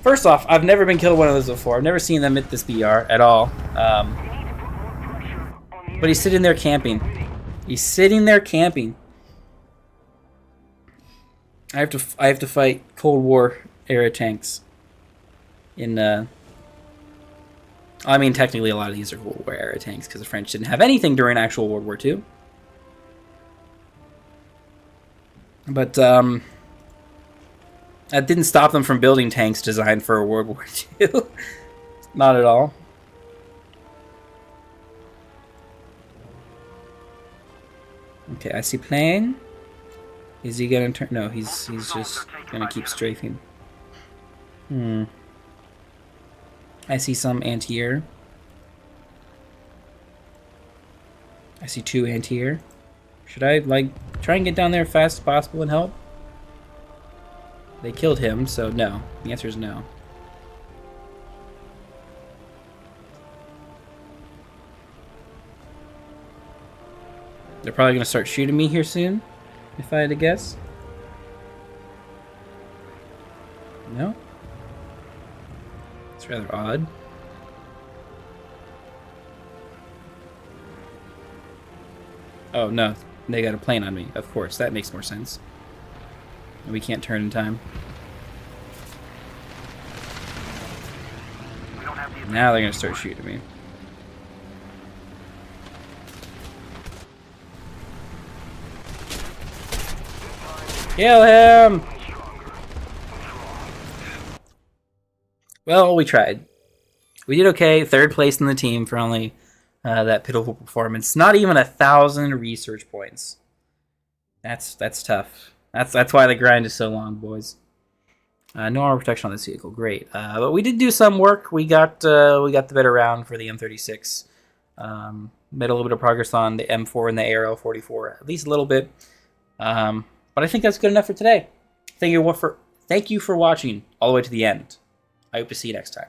[SPEAKER 1] First off, I've never been killed one of those before. I've never seen them hit this BR at all. But he's sitting there camping. He's sitting there camping. I have to fight Cold War era tanks. I mean, technically, a lot of these are Cold War era tanks because the French didn't have anything during actual World War II. But that didn't stop them from building tanks designed for World War II. Not at all. Okay, I see plane. Is he gonna turn? No, he's just gonna keep strafing. I see some anti-air. I see 2 anti-air. Should I like try and get down there as fast as possible and help? They killed him, so no. The answer is no. They're probably gonna start shooting me here soon, if I had to guess. No? It's rather odd. Oh no, they got a plane on me. Of course, that makes more sense. And we can't turn in time. Now they're gonna start shooting me. Kill him! Well, we tried. We did okay. 3rd place in the team for only that pitiful performance. Not even 1,000 research points. That's tough. That's why the grind is so long, boys. No armor protection on this vehicle. Great. But we did do some work. We got the better round for the M36. Made a little bit of progress on the M4 and the ARL44, at least a little bit. But I think that's good enough for today. Thank you for watching all the way to the end. I hope to see you next time.